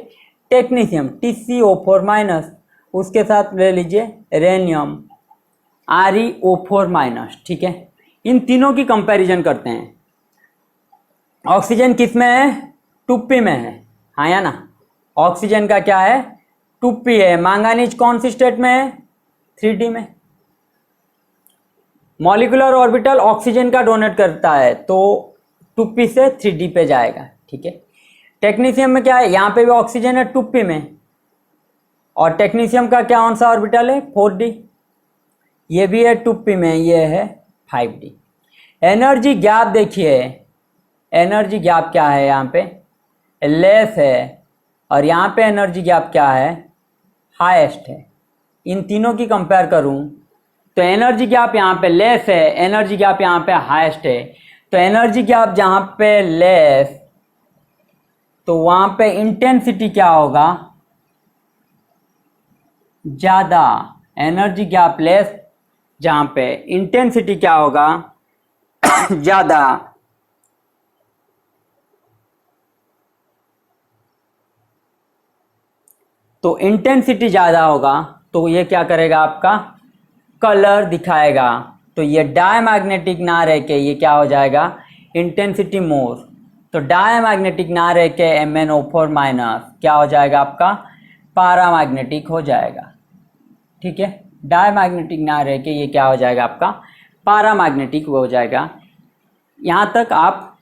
टेक्नीशियम TCO4 माइनस, उसके साथ ले लीजिए रेनियम ReO4 माइनस। ठीक है, इन तीनों की कंपैरिजन करते हैं। ऑक्सीजन किस में है, 2p में है, हाँ या ना। ऑक्सीजन का क्या है, 2p है। मैंगनीज कौन सी स्टेट में है, 3d में। मॉलिक्यूलर ऑर्बिटल ऑक्सीजन का डोनेट करता है तो 2p से 3d पे जाएगा। ठीक है, टेक्नीशियम में क्या है, यहाँ पे भी ऑक्सीजन है 2p में, और टेक्नीशियम का क्या कौन सा ऑर्बिटल है, 4d। ये भी है 2p में, ये है 5d। एनर्जी गैप देखिए, एनर्जी गैप क्या है, यहाँ पे लेस है, और यहाँ पे एनर्जी गैप क्या है, हाईएस्ट है। इन तीनों की कंपेयर करूँ तो एनर्जी गैप यहाँ पे लेस है, एनर्जी गैप यहाँ पे हाईएस्ट है। तो एनर्जी गैप जहाँ पे लेस, तो वहाँ पे इंटेंसिटी क्या होगा, ज़्यादा। एनर्जी गैप लेस जहाँ पे इंटेंसिटी क्या होगा, ज़्यादा। तो इंटेंसिटी ज़्यादा होगा तो ये क्या करेगा, आपका कलर दिखाएगा। तो ये डायमैग्नेटिक ना रह के ये क्या हो जाएगा, इंटेंसिटी मोर। तो डायमैग्नेटिक ना रह के MnO4 माइनस क्या हो जाएगा, आपका पैरामैग्नेटिक हो जाएगा। ठीक है, डायमैग्नेटिक ना रह के ये क्या हो जाएगा, आपका पैरामैग्नेटिक हो जाएगा। यहाँ तक आप,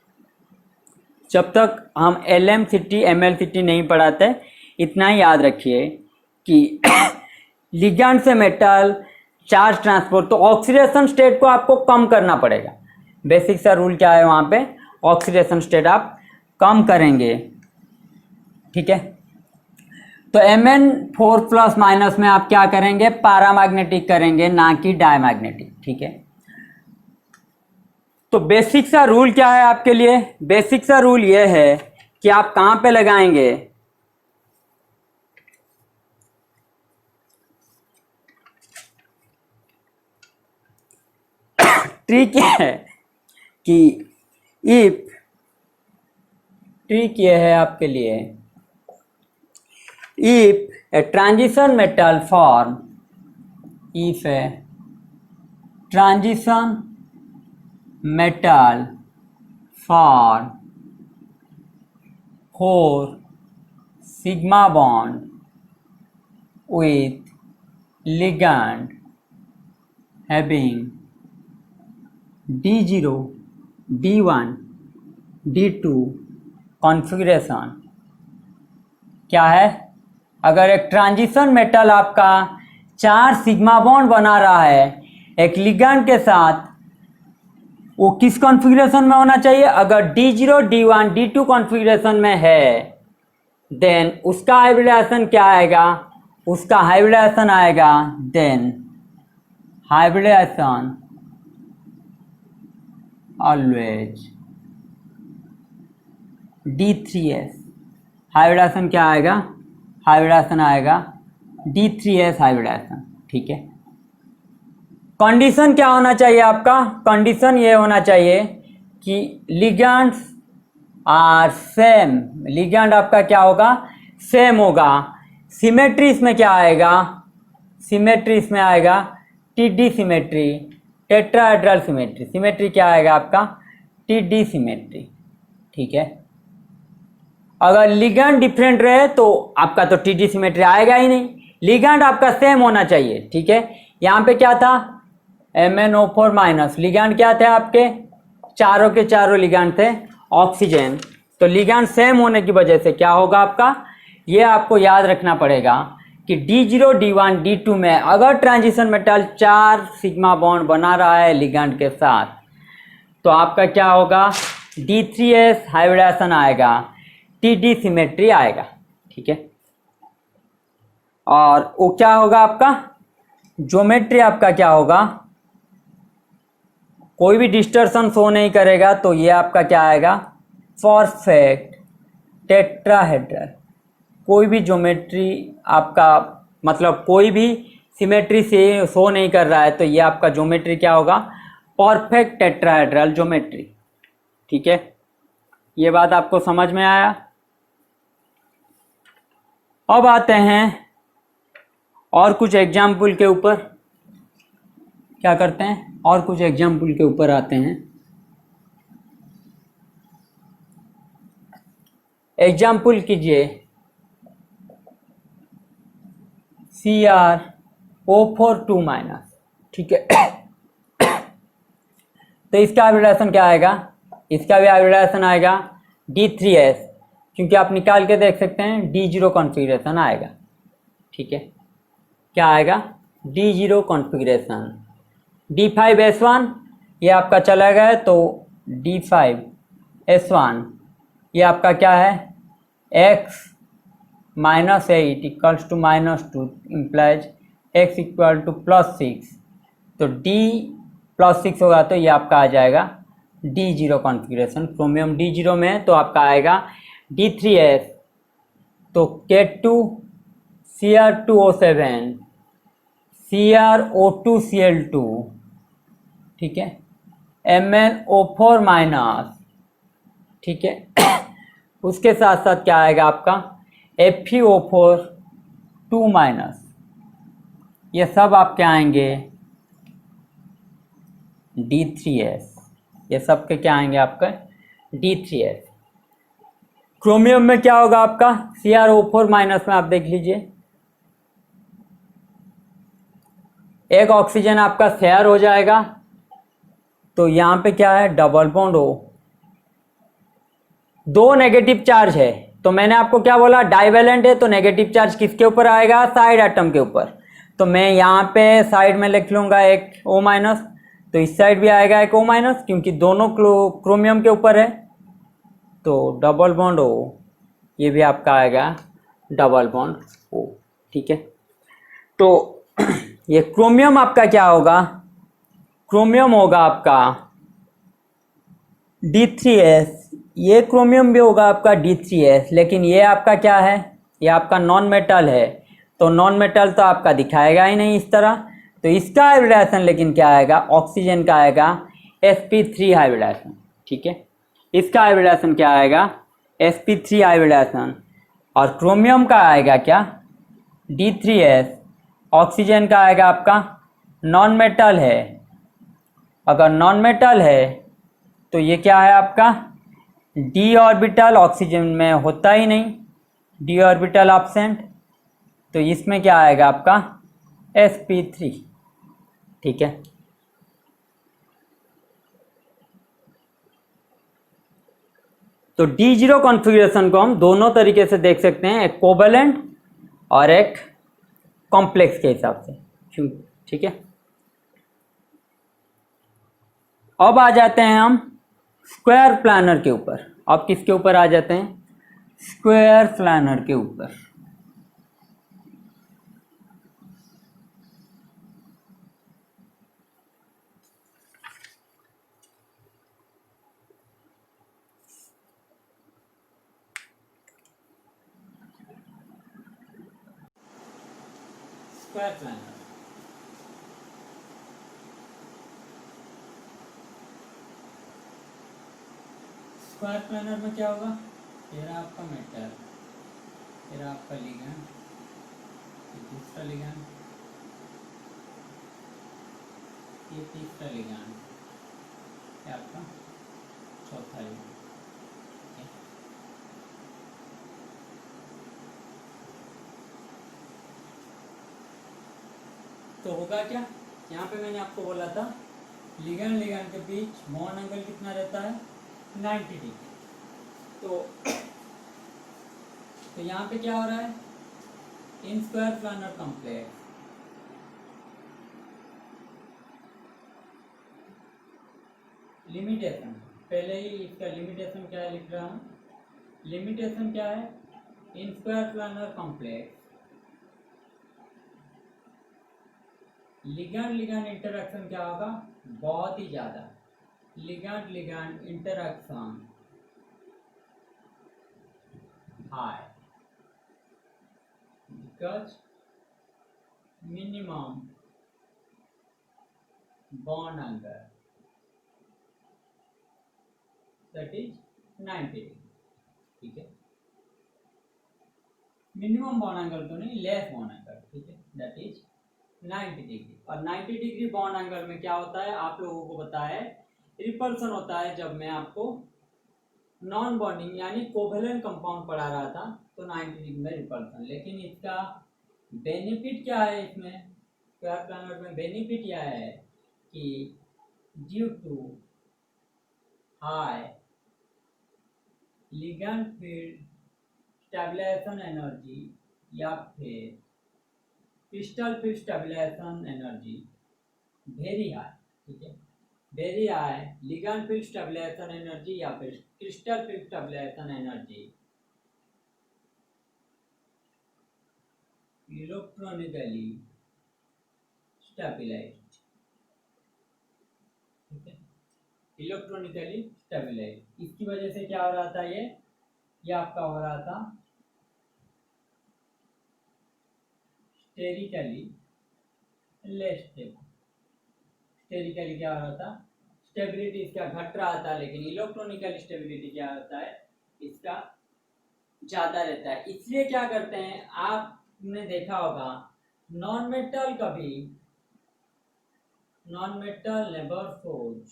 जब तक हम LMCT MLCT नहीं पढ़ाते, इतना ही याद रखिए कि लिगैंड से मेटल चार्ज ट्रांसपोर्ट, तो ऑक्सीडेशन स्टेट को आपको कम करना पड़ेगा। बेसिक सा रूल क्या है, वहाँ पे ऑक्सीडेशन स्टेट आप कम करेंगे। ठीक है, तो Mn4 प्लस माइनस में आप क्या करेंगे, पैरामैग्नेटिक करेंगे, ना कि डायमैग्नेटिक। ठीक है, तो बेसिक सा रूल क्या है आपके लिए, बेसिक सा रूल ये है कि आप कहाँ पे लगाएंगे, ट्रिक ये है कि ट्रिक ये है आपके लिए, if a transition metal form, if a transition metal form 4 sigma bond with ligand having D0, D1, D2 configuration. क्या है, अगर एक ट्रांजिशन मेटल आपका 4 सिग्मा बॉन्ड बना रहा है एक लिगैंड के साथ, वो किस कॉन्फ़िगरेशन में होना चाहिए, अगर D0, D1, D2 कॉन्फ़िगरेशन में है, देन उसका हाइब्रिडाइजेशन क्या आएगा, उसका हाइब्रिडाइजेशन आएगा, then hybridisation always D3S। Hybridisation क्या आएगा, हाइब्रिडाइजेशन आएगा D3S हाइब्रिडाइजेशन। ठीक है, कंडीशन क्या होना चाहिए आपका, कंडीशन ये होना चाहिए कि लिगैंड्स आर सेम, लिगैंड आपका क्या होगा, सेम होगा। सिमेट्री इसमें क्या आएगा, सिमेट्री इसमें आएगा TD symmetry, tetrahedral symmetry. Symmetry क्या आएगा आपका, TD सिमेट्री। ठीक है, अगर लिगैंड डिफरेंट रहे तो आपका तो TD सिमेट्री आएगा ही नहीं, लिगैंड आपका सेम होना चाहिए। ठीक है, यहाँ पे क्या था, MnO4 माइनस, लिगैंड क्या थे आपके, चारों के चारों लिगैंड थे ऑक्सीजन। तो लिगैंड सेम होने की वजह से क्या होगा आपका, ये आपको याद रखना पड़ेगा कि D0, D1, D2 में अगर ट्रांजिशन मेटल 4 सिग्मा बॉन्ड बना रहा है लिगैंड के साथ, तो आपका क्या होगा, D3S हाइब्रिडाइजेशन आएगा, TD सिमेट्री आएगा। ठीक है, और वो क्या होगा आपका, ज्योमेट्री आपका क्या होगा, कोई भी डिस्टर्शन शो नहीं करेगा, तो ये आपका क्या आएगा, परफेक्ट टेट्राहेड्रल, कोई भी ज्योमेट्री आपका मतलब कोई भी सिमेट्री से शो नहीं कर रहा है तो ये आपका ज्योमेट्री क्या होगा, परफेक्ट टेट्राहेड्रल ज्योमेट्री। ठीक है, ये बात आपको समझ में आया। अब आते हैं और कुछ एग्जाम्पल के ऊपर, क्या करते हैं और कुछ एग्जाम्पल के ऊपर आते हैं। एग्जाम्पल कीजिए CrO4 2-। ठीक है, तो इसका हाइब्रिडाइजेशन क्या आएगा, इसका भी हाइब्रिडाइजेशन आएगा D3S, क्योंकि आप निकाल के देख सकते हैं D0 कॉन्फ़िगरेशन आएगा। ठीक है, क्या आएगा, D0 कॉन्फ़िगरेशन। D5S1 ये आपका चला गया तो D5S1 ये आपका क्या है, x -8 equals to -2 implies x equal to +6, तो D +6 होगा तो ये आपका आ जाएगा D0 कॉन्फ़िगरेशन। क्रोमियम D0 में तो आपका आएगा D3S, तो K2 Cr2O7 CrO2Cl2, ठीक है, MnO4-। ठीक है, उसके साथ साथ क्या आएगा आपका FeO4 2-। ये सब आपके आएंगे D3S, ये सब के क्या आएंगे आपका D3S। क्रोमियम में क्या होगा आपका CrO4- में आप देख लीजिए, एक ऑक्सीजन आपका शेयर हो जाएगा तो यहाँ पे क्या है डबल बॉन्ड हो, दो नेगेटिव चार्ज है, तो मैंने आपको क्या बोला डाइवेलेंट है तो नेगेटिव चार्ज किसके ऊपर आएगा, साइड एटम के ऊपर। तो मैं यहाँ पे साइड में लिख लूँगा एक O-, तो इस साइड भी आएगा एक O-, क्योंकि दोनों क्रोमियम के ऊपर है, तो डबल बॉन्ड O, ये भी आपका आएगा डबल बॉन्ड O। ठीक है, तो ये क्रोमियम आपका क्या होगा, क्रोमियम होगा आपका D3S, ये क्रोमियम भी होगा आपका D3S, लेकिन ये आपका क्या है, ये आपका नॉन मेटल है, तो नॉन मेटल तो आपका दिखाएगा ही नहीं इस तरह, तो इसका हाइब्रिडाइजेशन लेकिन क्या आएगा, ऑक्सीजन का आएगा sp3 हाइब्रिडाइजेशन। ठीक है, इसका हाइब्रिडाइजेशन क्या आएगा sp3 हाइब्रिडाइजेशन, और क्रोमियम का आएगा क्या D3S, ऑक्सीजन का आएगा आपका नॉन मेटल है, अगर नॉन मेटल है तो ये क्या है आपका d ऑर्बिटल, ऑक्सीजन में होता ही नहीं, d ऑर्बिटल एब्सेंट, तो इसमें क्या आएगा आपका sp3। ठीक है, तो D0 कॉन्फ़िगरेशन को हम दोनों तरीके से देख सकते हैं, एक कोवेलेंट और एक कॉम्प्लेक्स के हिसाब से। ठीक है, अब आ जाते हैं हम स्क्वायर प्लानर के ऊपर। अब किसके ऊपर आ जाते हैं, स्क्वायर प्लानर के ऊपर। स्क्वायर प्लानर, स्क्वायर प्लानर में क्या होगा, ये रहा आपका मेटल, ये रहा आपका लिगैंड, ये दूसरा लिगैंड, ये तीसरा लिगैंड, ये आपका चौथा लिगैंड। तो होगा क्या, यहाँ पे मैंने आपको बोला था लिगैंड लिगैंड के बीच बॉन्ड एंगल कितना रहता है 90 डिग्री। तो यहाँ पे क्या हो रहा है, in square planar complex limitation, पहले ही इसका लिमिटेशन क्या है लिख रहा हूँ, लिमिटेशन क्या है, in square planar complex ligand ligand interaction क्या होगा, बहुत ही ज़्यादा, ligand ligand interaction high because minimum bond angle that is 90 degree, ठीक है। मिनिमम बॉन्ड एंगल तो नहीं, लेस बॉन्ड एंगल, ठीक है, दैट इज 90 डिग्री। और 90 डिग्री बॉन्ड एंगल में क्या होता है, आप लोगों को पता है, रिपल्सन होता है। जब मैं आपको नॉन बॉन्डिंग यानी कोवेलेंट कंपाउंड पढ़ा रहा था तो 90 डिग्री में रिपल्सन। लेकिन इसका बेनिफिट क्या है, इसमें स्क्वायर प्लैनर में बेनिफिट यह है कि due to high ligand field stabilisation energy या फिर crystal field stabilisation energy very high, ठीक है, very high ligand field stabilisation energy या फिर crystal field stabilisation energy electronically stabilised, ठीक है, इलेक्ट्रॉनिकली स्टेबलाइज्ड। इसकी वजह से क्या हो रहा था, ये आपका हो रहा था स्टेरिकली लेस स्टेबल। स्टेरिकली क्या हो रहा था, स्टेबिलिटी इसका घट रहा था, लेकिन इलेक्ट्रॉनिकल स्टेबिलिटी क्या होता है, इसका ज्यादा रहता है। इसलिए क्या करते हैं, आपने देखा होगा non metal never forge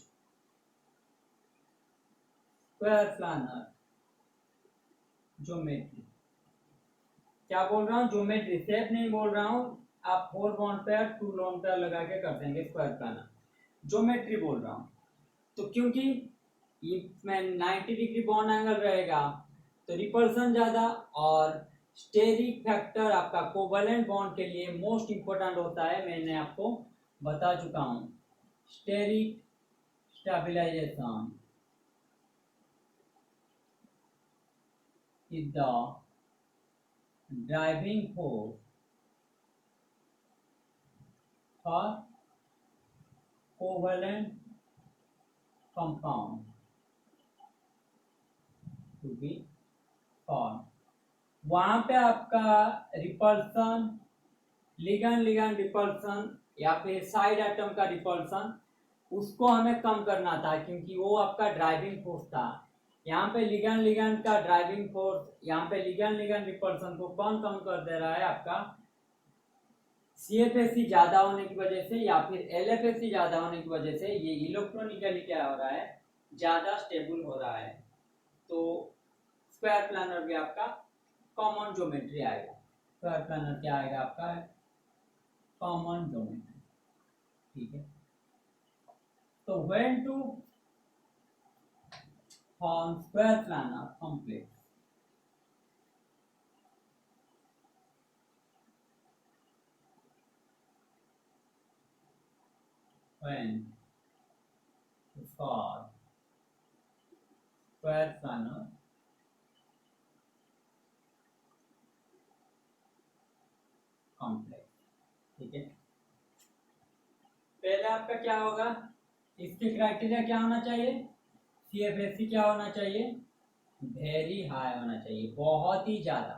square planar geometry. क्या बोल रहा हूँ, ज्योमेट्री, शेप नहीं बोल रहा हूँ। आप 4 बॉन्ड पेयर 2 लोन पेयर लगा के कर देंगे स्क्वायर प्लानर, ज्योमेट्री बोल रहा हूँ। तो क्योंकि इसमें 90 डिग्री बॉन्ड एंगल रहेगा तो रिपल्सन ज़्यादा, और स्टेरिक फैक्टर आपका कोवेलेंट बॉन्ड के लिए मोस्ट इम्पोर्टेंट होता है, मैंने आपको बता चुका हूँ। Steric stabilisation is the driving force for covalent compound to be form. वहां पे आपका रिपल्सन, लिगैंड रिपल्सन या फिर साइड एटम का रिपल्सन, उसको हमें कम करना था क्योंकि वो आपका ड्राइविंग फोर्स था। यहाँ पे लिगैंड का ड्राइविंग फोर्स, यहाँ पे लिगैंड रिपल्सन को कौन कम कर दे रहा है, आपका CFSE ज्यादा होने की वजह से या फिर LFSE ज्यादा होने की वजह से ये इलेक्ट्रॉनिकली क्या हो रहा है, ज्यादा स्टेबल हो रहा है। तो स्क्वायर प्लानर भी आपका कॉमन ज्योमेट्री आएगा। स्क्वायर प्लानर क्या आएगा आपका, कॉमन ज्योमेट्री, ठीक है। तो when to form square planar complex, when to form square planar complex, ठीक है। पहले आपका क्या होगा, इसके क्राइटेरिया क्या होना चाहिए, CFSE क्या होना चाहिए, वेरी हाई होना चाहिए, बहुत ही ज्यादा,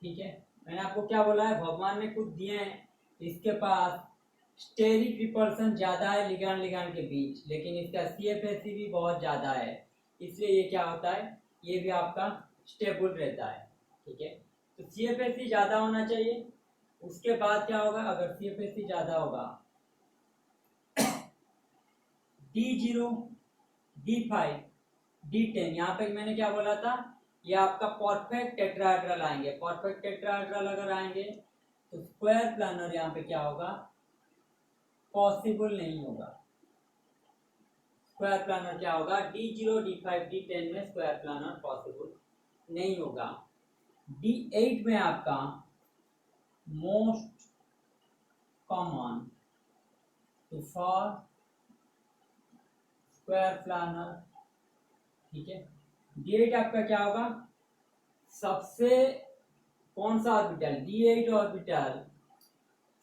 ठीक है। मैंने आपको क्या बोला है, भगवान ने कुछ दिए हैं, इसके पास स्टेरिक रिपल्सन ज्यादा है लिगैंड के बीच, लेकिन इसका CFSE भी बहुत ज्यादा है, इसलिए ये क्या होता है, ये भी आपका स्टेबल रहता है, ठीक है। तो CFSE ज्यादा होना चाहिए। उसके बाद क्या होगा, अगर CFSE ज्यादा होगा, D0, D5, D10, यहाँ पे मैंने क्या बोला था, ये आपका परफेक्ट टेट्राहेड्रल आएंगे। परफेक्ट टेट्राहेड्रल अगर आएंगे तो स्क्वायर प्लानर यहाँ पे क्या होगा, पॉसिबल नहीं होगा। स्क्वायर प्लानर क्या होगा, D0, D5, D10 में स्क्वायर प्लानर पॉसिबल नहीं होगा। D8 में आपका most common to for square planar, ठीक है। D8 आपका क्या होगा, सबसे कौन सा ऑर्बिटल, D8 ऑर्बिटल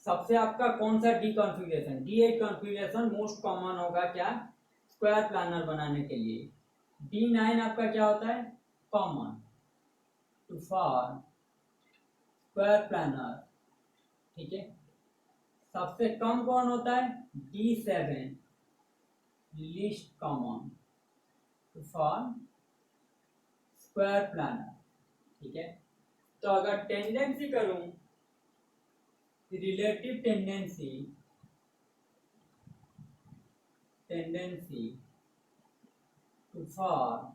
सबसे आपका कौन सा D configuration, D8 configuration most common होगा क्या, स्क्वायर प्लानर बनाने के लिए। D9 आपका क्या होता है, common, to form square planar, ठीक है। सबसे कम कौन होता है? D7, least common to form square planar, ठीक है। तो अगर टेंडेंसी करूं, relative tendency to form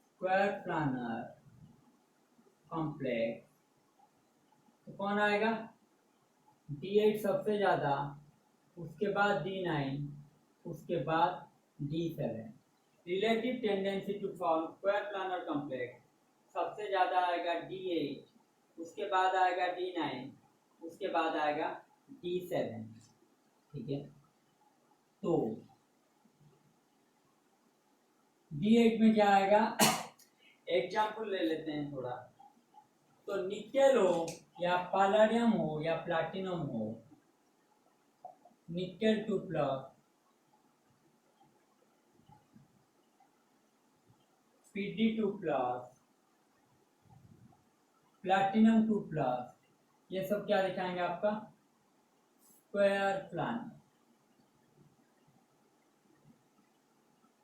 square planar complex, तो कौन आएगा? D8 सबसे ज्यादा, उसके बाद D9, उसके बाद D7। Relative tendency to form square planar complex, सबसे ज्यादा आएगा D8, उसके बाद आएगा D9, उसके बाद आएगा D7, ठीक है। तो D8 में क्या आएगा? एग्जाम्पल ले लेते हैं थोड़ा। तो निकेल हो या पैलेडियम हो या प्लैटिनम हो, निकेल 2+, Pd2+, प्लैटिनम 2+, ये सब क्या दिखाएंगे आपका? स्क्वायर प्लानर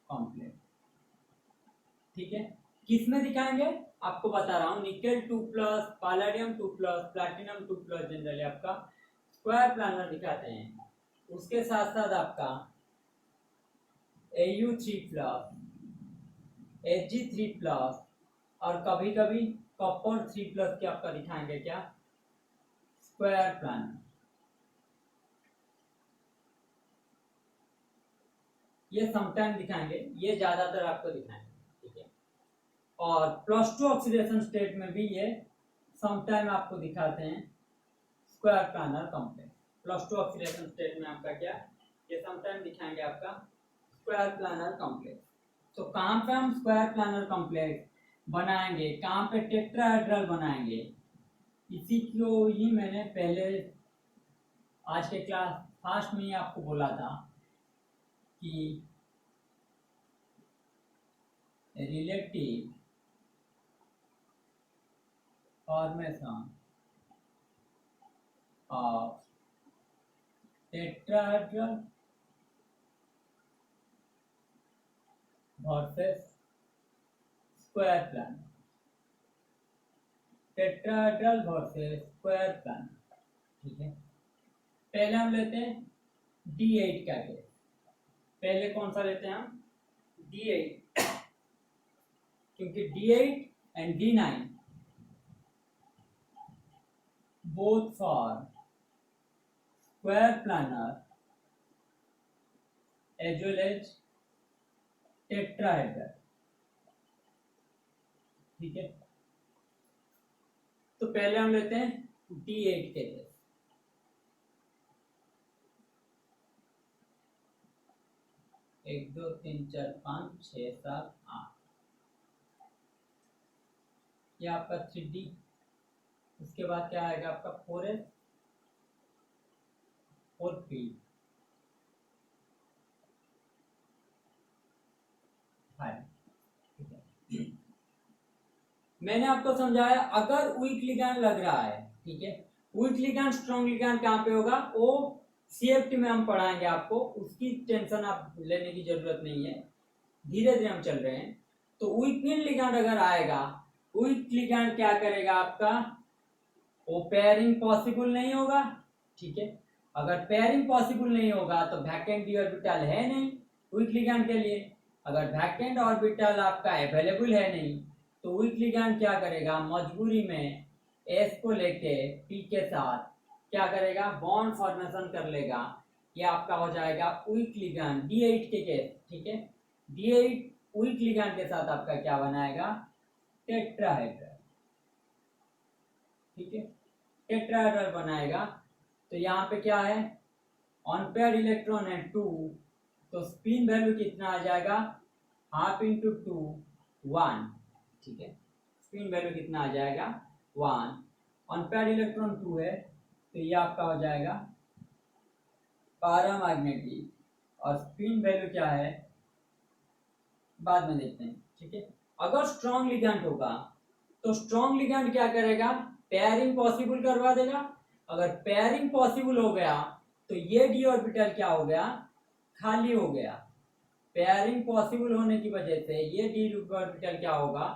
कॉम्प्लेक्स, ठीक है। किस में दिखाएंगे? आपको बता रहा हूं, निकेल 2+, पैलेडियम 2+, प्लैटिनम 2+, जनरली आपका स्क्वायर प्लानर दिखाते हैं। उसके साथ साथ आपका Au3+, Ag3+, और कभी कभी कॉपर 3+ के आपका दिखाएंगे क्या? Square planar. ये समटाइम दिखाएंगे, ये ज्यादातर आपको दिखाएंगे, ठीक है। और +2 ऑक्सीडेशन स्टेट में भी ये समटाइम आपको दिखाते हैं square planar complex. +2 oxidation state में आपका क्या? ये समटाइम दिखाएंगे आपका स्क्वायर प्लानर कॉम्प्लेक्स। तो कहाँ पे हम स्क्वायर प्लानर कॉम्प्लेक्स बनाएंगे? कहाँ पे टेट्राहेड्रल बनाएंगे? इसी को ही मैंने पहले आज के क्लास फर्स्ट में ही आपको बोला था कि relative formation of tetrahedral versus square planar, tetrahedral versus square planar, ठीक है। पहले हम लेते हैं D8 का केस। पहले कौन सा लेते हैं हम? D8, क्योंकि D8 and D9 both for square planar as well as tetrahedral, ठीक है। तो पहले हम लेते हैं D8 के केस। एक दो तीन चार पाँच छः सात आठ, ये आपका 3D। उसके बाद क्या आएगा आपका 4S 4P 5, ठीक है। मैंने आपको समझाया, अगर वीक लिगैंड लग रहा है, ठीक है, वीक लिगैंड स्ट्रॉन्ग लिगैंड कहाँ पे होगा? वो CFT में हम पढ़ाएंगे आपको, उसकी टेंशन आप लेने की जरूरत नहीं है, धीरे धीरे हम चल रहे हैं। तो वीक लिगैंड अगर आएगा, वीक लिगैंड क्या करेगा आपका? वो पेयरिंग पॉसिबल नहीं होगा, ठीक है। अगर पेयरिंग पॉसिबल नहीं होगा तो वैकेंट डी ऑर्बिटल है नहीं वीक लिगैंड के लिए। अगर वैकेंट ऑर्बिटल आपका अवेलेबल है नहीं तो वीक लिगैंड क्या करेगा? मजबूरी में एस को लेके पी के साथ क्या करेगा? बॉन्ड फॉर्मेशन कर लेगा। ये आपका हो जाएगा वीक लिगैंड D8 के केस, ठीक है। D8 वीक लिगैंड के साथ आपका क्या बनाएगा? टेट्राहेड्रल, ठीक है, टेट्राहेड्रल बनाएगा। तो यहाँ पे क्या है? अनपेयर्ड इलेक्ट्रॉन है 2, तो स्पिन वैल्यू कितना आ जाएगा? हाफ इंटू 2 1, ठीक है। स्पिन वैल्यू कितना आ जाएगा? 1। अनपेयर्ड इलेक्ट्रॉन 2 है, तो ये आपका हो जाएगा पैरामैग्नेटिक, और स्पिन वैल्यू क्या है बाद में देखते हैं, ठीक है। अगर स्ट्रॉन्ग लिगैंड होगा तो स्ट्रॉन्ग लिगैंड क्या करेगा, पेयरिंग पॉसिबल करवा देगा। अगर पेयरिंग पॉसिबल हो गया तो ये डी ऑर्बिटल क्या हो गया, खाली हो गया। पेयरिंग पॉसिबल होने की वजह से ये डी ऑर्बिटल क्या होगा,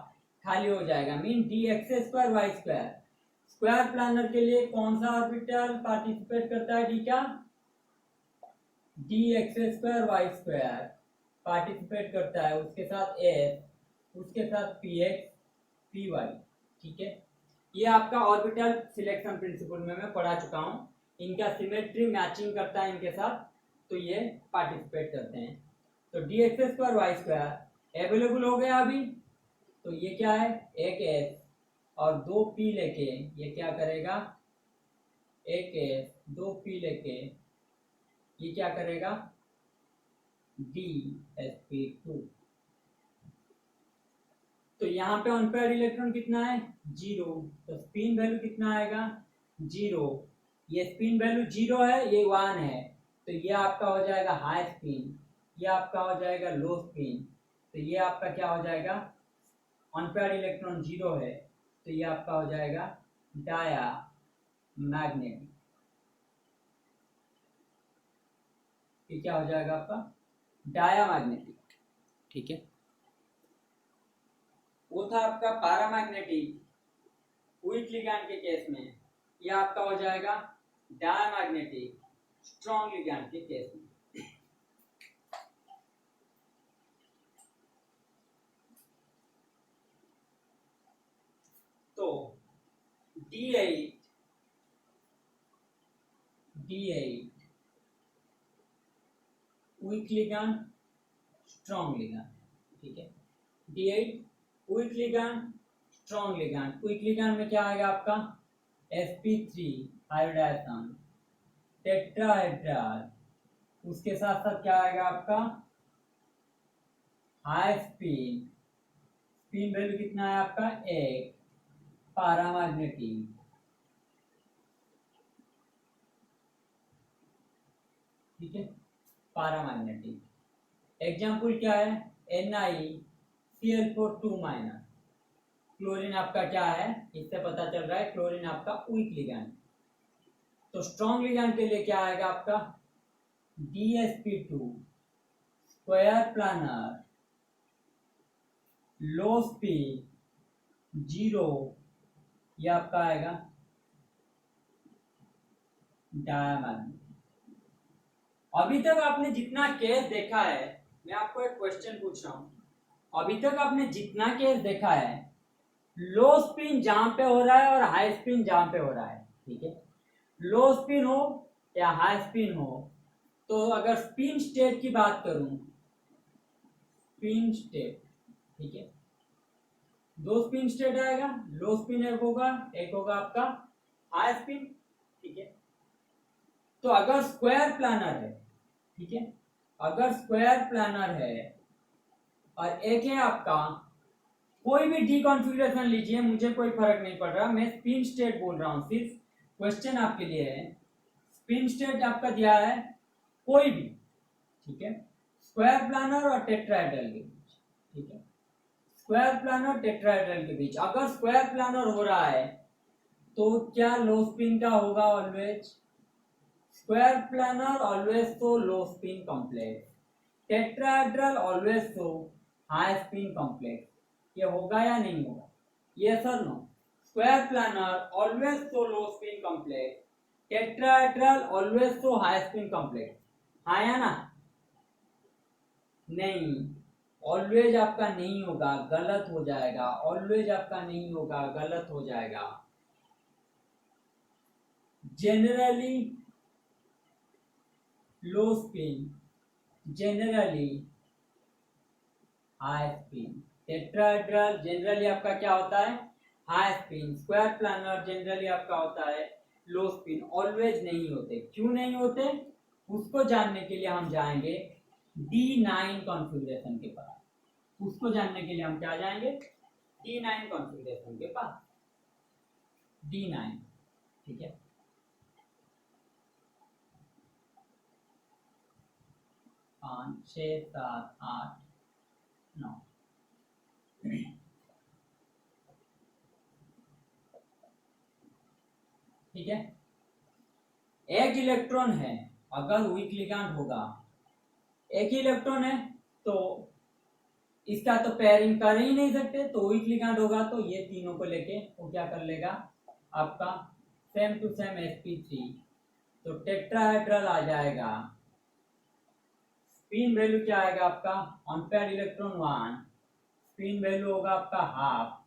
खाली हो जाएगा। Mean d x square y square. Square planar के लिए कौन सा ऑर्बिटल पार्टिसिपेट करता है, डी का, d x square y square participate करता है, उसके साथ एस, उसके साथ पी एक्स पी वाई। ठीक है, ये आपका ऑर्बिटल सिलेक्शन प्रिंसिपल में मैं पढ़ा चुका हूँ। इनका सिमेट्री मैचिंग करता है इनके साथ, तो ये पार्टिसिपेट करते हैं। तो d x square y square available हो गया अभी, तो ये क्या है, एक एस और दो पी लेके ये क्या करेगा, एक एस दो पी लेके ये क्या करेगा, डी एस पी टू। तो यहाँ पे अनपेयर्ड इलेक्ट्रॉन कितना है, 0, तो स्पिन वैल्यू कितना आएगा, 0। ये स्पिन वैल्यू 0 है, ये 1 है, तो ये आपका हो जाएगा हाई स्पिन, ये आपका हो जाएगा लो स्पिन। तो ये आपका क्या हो जाएगा, अनपेयर्ड इलेक्ट्रॉन 0 है, तो ये आपका हो जाएगा डाया मैग्नेटिक। ये क्या हो जाएगा आपका, डाया मैग्नेटिक। ठीक है, वो था आपका पैरामैग्नेटिक वीक लिगैंड के केस में, ये आपका हो जाएगा डायमैग्नेटिक स्ट्रॉन्ग लिगैंड के केस में। तो D8 weak ligand strong ligand. ठीक है, D8 weak ligand strong ligand. Weak ligand में क्या आएगा आपका, sp3 हाइब्रिडाइजेशन टेट्राहेड्रल, उसके साथ साथ क्या आएगा आपका हाई स्पिन, स्पिन वैल्यू कितना है आपका, एक, पैरामैग्नेटिक। ठीक है, पैरामैग्नेटिक। एग्जाम्पल क्या है, NiCl4 माइनस। क्लोरीन आपका क्या है, इससे पता चल रहा है क्लोरीन आपका वीक लिगैंड। तो स्ट्रॉन्ग लिगैंड के लिए क्या आएगा आपका, DsP2 स्क्वायर प्लानर लो स्पीड 0, ये आपका आएगा डायमंड। अभी तक आपने जितना केस देखा है, मैं आपको एक क्वेश्चन पूछ रहा हूं, अभी तक आपने जितना केस देखा है, लो स्पिन जहां पे हो रहा है और हाई स्पिन जहां पे हो रहा है, ठीक है, लो स्पिन हो या हाई स्पिन हो, तो अगर स्पिन स्टेट की बात करूं, स्पिन स्टेट, ठीक है, दो स्पिन स्टेट आएगा, लो स्पिन एक होगा आपका हाई स्पिन। ठीक है, तो अगर स्क्वायर प्लानर है, ठीक है, अगर स्क्वायर प्लानर है और एक है आपका, कोई भी डी कॉन्फ़िगरेशन लीजिए, मुझे कोई फर्क नहीं पड़ रहा, मैं स्पिन स्टेट बोल रहा हूं, सिर्फ क्वेश्चन आपके लिए है। स्पिन स्टेट आपका दिया है कोई भी, ठीक है, स्क्वायर प्लानर और टेट्राहेड्रल के बीच। ठीक है, स्क्वायर प्लानर टेट्राहेड्रल के बीच अगर स्क्वायर प्लानर हो रहा है तो क्या लो स्पिन का होगा ऑलवेज, स्क्वायर प्लानर ऑलवेज तो लो स्पिन कॉम्प्लेक्स, टेट्राहेड्रल ऑलवेज तो हाई स्पिन कॉम्प्लेक्स। ये होगा या नहीं होगा, यस और नो, स्क्वायर प्लानर ऑलवेज तो लो स्पिन कॉम्प्लेक्स, टेट्राहेड्रल ऑलवेज तो हाई स्पिन कॉम्प्लेक्स। हाँ या ना, नहीं, ऑलवेज आपका नहीं होगा, गलत हो जाएगा, ऑलवेज आपका नहीं होगा, गलत हो जाएगा। जनरली लो spin, generally high spin, tetrahedral generally आपका क्या होता है, high spin, square planar generally आपका होता है लो स्पिन, ऑलवेज नहीं होते। क्यों नहीं होते, उसको जानने के लिए हम जाएंगे D9 कॉन्फ़िगरेशन के पास, उसको जानने के लिए हम क्या जाएंगे, D9 कॉन्फ़िगरेशन के पास, D9। ठीक है, 5 6 7 8 9। ठीक है। एक इलेक्ट्रॉन है, अगर वीक लिगैंड होगा, एक ही इलेक्ट्रॉन है तो इसका तो पेयरिंग कर ही नहीं सकते, तो वीक लिगैंड होगा तो ये तीनों को लेके वो क्या कर लेगा आपका सेम टू सेम sp3, तो टेट्राहेड्रल आ जाएगा। स्पिन वैल्यू क्या आएगा आपका, on pair electron 1, spin value होगा आपका हाफ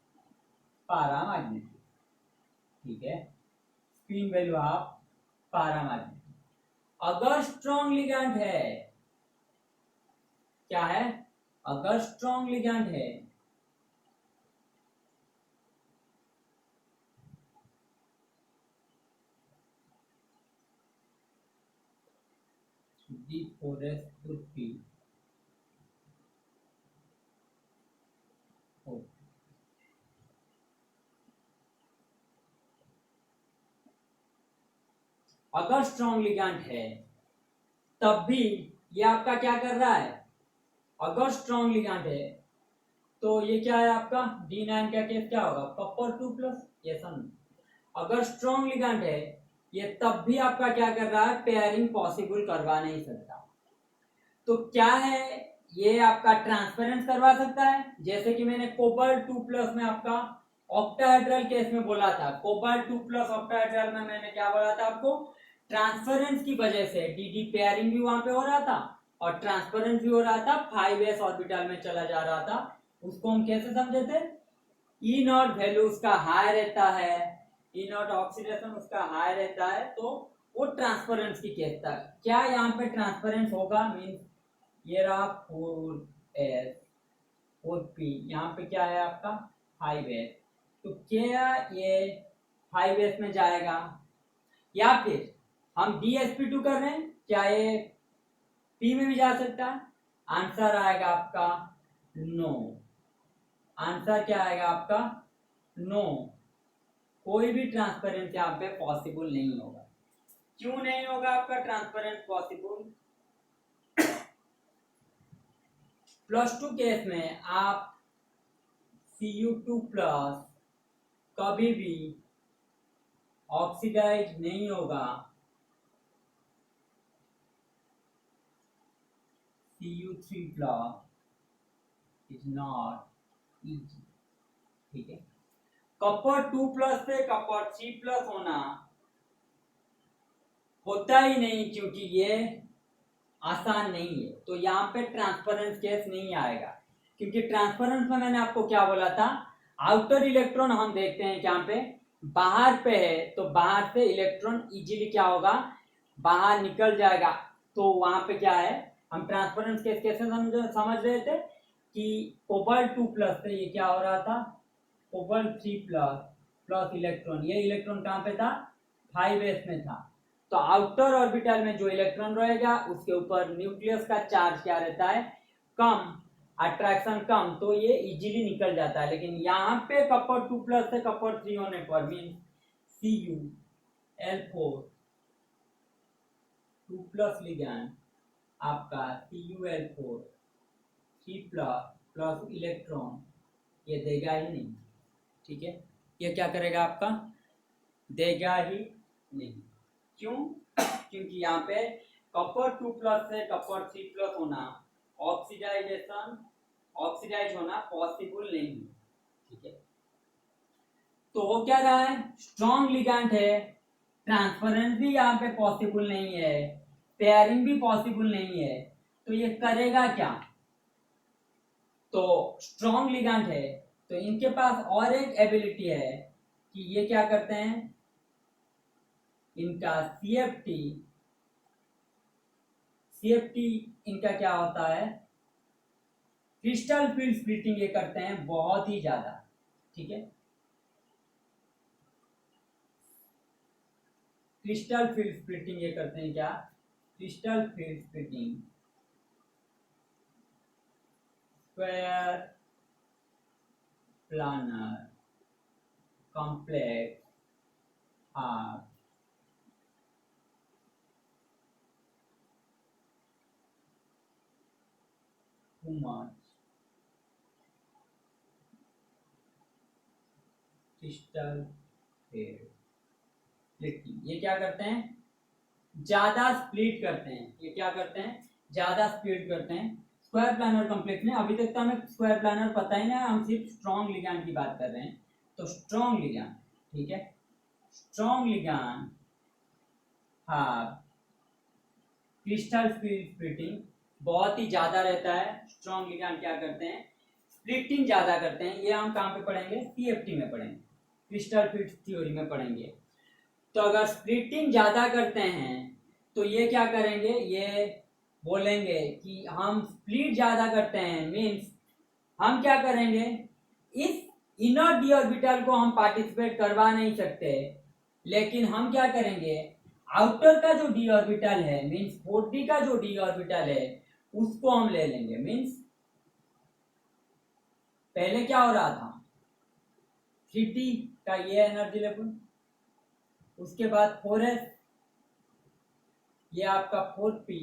पैरामैग्नेटिक, ठीक है, स्पिन वैल्यू हाफ पैरामैग्नेटिक। अगर स्ट्रॉन्ग लिगैंड है, क्या है, अगर स्ट्रॉन्ग लिगैंड है D4S ग्रुप P, अगर स्ट्रॉन्ग लिगैंड है तब भी ये आपका क्या कर रहा है, अगर स्ट्रॉन्ग लिगैंड है तो ये क्या है आपका D9 का केस क्या होगा, कॉपर 2+, ये सन। अगर स्ट्रॉन्ग लिगैंड है ये तब भी आपका क्या कर रहा है, पेयरिंग पॉसिबल करवा नहीं सकता। तो क्या है, ये आपका ट्रांसपेरेंस करवा सकता है, जैसे कि मैंने कोबाल्ट 2+ में आपका ऑक्टाहेड्रल केस में बोला था, कोबाल्ट 2+ ऑक्टाहेड्रल में मैंने क्या बोला था आपको, ट्रांसफरेंस की वजह से डी पेयरिंग भी वहां पे हो रहा था और ट्रांसफरेंस भी हो रहा था, 5s ऑर्बिटल में चला जा रहा था। उसको हम कैसे समझे थे, ई नॉट वैल्यू उसका हाई रहता है, ई नॉट ऑक्सीडेशन उसका हाई रहता है, तो वो ट्रांसफरेंस की केस था। क्या यहाँ पे ट्रांसफरेंस होगा, मीन ये रहा 4s 4p, यहाँ पे क्या है आपका 5s, तो क्या ये 5s में जाएगा, या फिर हम DsP2 कर रहे हैं, क्या ये p में भी जा सकता है, आंसर आएगा आपका नो, आंसर क्या आएगा आपका नो, कोई भी ट्रांसपेरेंस यहाँ पे पॉसिबल नहीं होगा। क्यों नहीं होगा आपका ट्रांसपेरेंस पॉसिबल, +2 केस में आप Cu2+ कभी भी ऑक्सीडाइज नहीं होगा, Cu3+ इज नॉट इजी, ठीक है। कॉपर 2+ से कॉपर 3+ होना होता ही नहीं, क्योंकि ये आसान नहीं है, तो यहाँ पे ट्रांसपेरेंस केस नहीं आएगा, क्योंकि ट्रांसपेरेंस में मैंने आपको क्या बोला था, आउटर इलेक्ट्रॉन हम देखते हैं यहाँ पे बाहर पे है, तो बाहर से इलेक्ट्रॉन इजीली क्या होगा, बाहर निकल जाएगा, तो वहां पे क्या है, हम ट्रांसपेरेंस केस कैसे समझ रहे थे कि कोबाल्ट 2+ से ये क्या हो रहा था, कोबाल्ट 3+ प्लस इलेक्ट्रॉन, ये इलेक्ट्रॉन कहाँ पे था, 5s में था, तो आउटर ऑर्बिटल में जो इलेक्ट्रॉन रहेगा उसके ऊपर न्यूक्लियस का चार्ज क्या रहता है, कम, अट्रैक्शन कम, तो ये इजीली निकल जाता है। लेकिन यहाँ पे कॉपर 2+ से कॉपर 3 होने पर मीन CuL4 2+ लिगैंड आपका CuL4 3+ इलेक्ट्रॉन ये देगा ही नहीं, ठीक है, ये क्या करेगा आपका, देगा ही नहीं। क्यों, क्योंकि यहाँ पे कॉपर 2+ से कॉपर 3+ होना, ऑक्सीडाइज होना पॉसिबल नहीं, ठीक है। तो वो क्या रहा है, स्ट्रॉन्ग लिगैंड है, ट्रांसफरेंस भी यहाँ पे पॉसिबल नहीं है, पेयरिंग भी पॉसिबल नहीं है, तो ये करेगा क्या, तो स्ट्रॉन्ग लिगैंड है तो इनके पास और एक एबिलिटी है कि ये क्या करते हैं, इनका CFT इनका क्या होता है, क्रिस्टल फील्ड स्प्लिटिंग ये करते हैं बहुत ही ज्यादा, ठीक है, क्रिस्टल फील्ड स्प्लिटिंग ये करते हैं क्या, crystal field splitting square planar complex are, too much crystal field, splitting. ये क्या करते हैं, ज्यादा स्प्लिट करते हैं। ये क्या करते हैं, ज्यादा स्प्लिट करते हैं स्क्वायर प्लानर कॉम्प्लेक्स में। अभी तक तो हमें स्क्वायर प्लानर पता ही ना, हम सिर्फ स्ट्रॉन्ग लिगैंड की बात कर रहे हैं। तो स्ट्रॉन्ग लिगैंड, ठीक है, स्ट्रॉन्ग लिगैंड हाँ क्रिस्टल स्प्लिटिंग बहुत ही ज्यादा रहता है। स्ट्रॉन्ग लिगैंड क्या करते हैं, स्प्लिटिंग ज्यादा करते हैं। ये हम कहाँ पे पढ़ेंगे, सीएफटी में पढ़ेंगे, क्रिस्टल फिट थ्योरी में पढ़ेंगे। तो अगर स्प्लिटिंग ज्यादा करते हैं तो ये क्या करेंगे, ये बोलेंगे कि हम स्प्लिट ज्यादा करते हैं, मीन्स हम क्या करेंगे, इस इनर डी ऑर्बिटल को हम पार्टिसिपेट करवा नहीं सकते, लेकिन हम क्या करेंगे, आउटर का जो डी ऑर्बिटल है, मीन्स 4d का जो डी ऑर्बिटल है उसको हम ले लेंगे। मीन्स पहले क्या हो रहा था, 3d का ये एनर्जी लेवल, उसके बाद 4s, ये आपका 4p,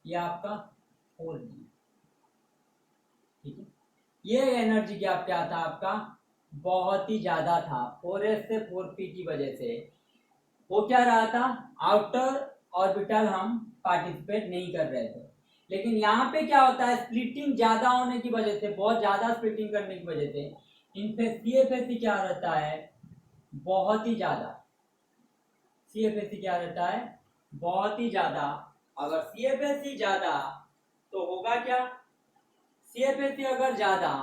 ये आपका 4d, ठीक है। ये एनर्जी गैप क्या था आपका, बहुत ही ज्यादा था 4s से 4p की वजह से। वो क्या रहा था, आउटर ऑर्बिटल हम पार्टिसिपेट नहीं कर रहे थे। लेकिन यहाँ पे क्या होता है, स्प्लिटिंग ज्यादा होने की वजह से, बहुत ज्यादा स्प्लिटिंग करने की वजह से इनपे सीएफएससी क्या रहता है, बहुत ही ज्यादा। सीएफएससी क्या रहता है, बहुत ही ज्यादा। अगर सीएफएससी ज्यादा तो होगा क्या, सीएफएससी अगर ज्यादा,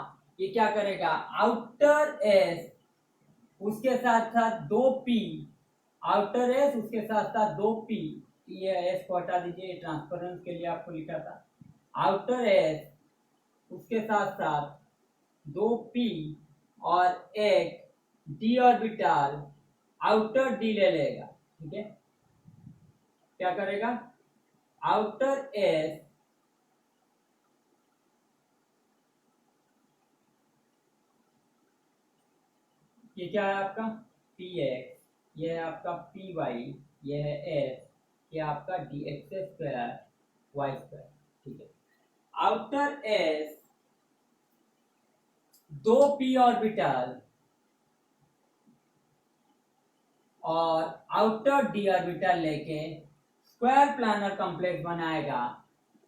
ये क्या करेगा, आउटर एस उसके साथ साथ 2p, आउटर एस उसके साथ साथ 2p, ये एस को हटा दीजिए, ट्रांसपेरेंस के लिए आपको लिखा था। आउटर एस उसके साथ साथ 2p और एक डी ऑर्बिटल आउटर डी ले लेगा, ठीक है। क्या करेगा, आउटर एस ये क्या है आपका px, ये है आपका py, ये है s, ये आपका dx स्क्वायर y स्क्वायर, ठीक है। आउटर s 2p ऑर्बिटल और आउटर डी ऑर्बिटल लेके स्क्वायर प्लानर कॉम्प्लेक्स बनाएगा।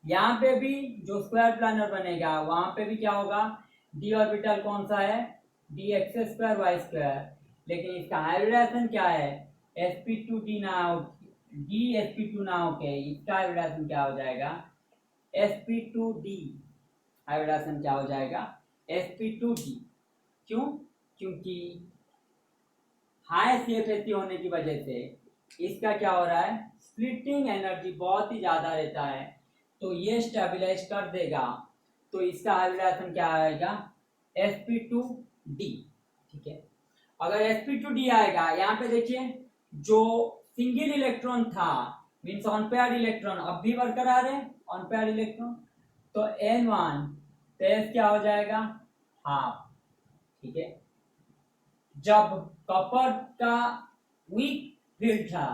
यहाँ पे भी जो स्क्वायर प्लानर बनेगा वहां पे भी क्या होगा, डी ऑर्बिटल कौन सा है, d x square y square, लेकिन इसका हाइब्रिडेशन क्या है, sp2d ना हो, डी sp2 ना होके इसका हाइब्रिडेशन क्या हो जाएगा, sp2d, हाइब्रिडेशन क्या हो जाएगा, sp2d। क्यों, क्योंकि हाई सीएफएससी होने की वजह से इसका क्या हो रहा है, स्प्लिटिंग एनर्जी बहुत ही ज्यादा रहता है, तो ये स्टेबलाइज कर देगा। तो इसका हाइब्रिडेशन क्या आएगा, sp2d, ठीक है। अगर sp2d आएगा, यहाँ पे देखिए जो सिंगल इलेक्ट्रॉन था, मीन्स ऑन पेयर इलेक्ट्रॉन अब भी बरकरार है, ऑन पेयर इलेक्ट्रॉन, तो n1 तो s क्या हो जाएगा, हाफ, ठीक है। जब कॉपर का वीक फील्ड था,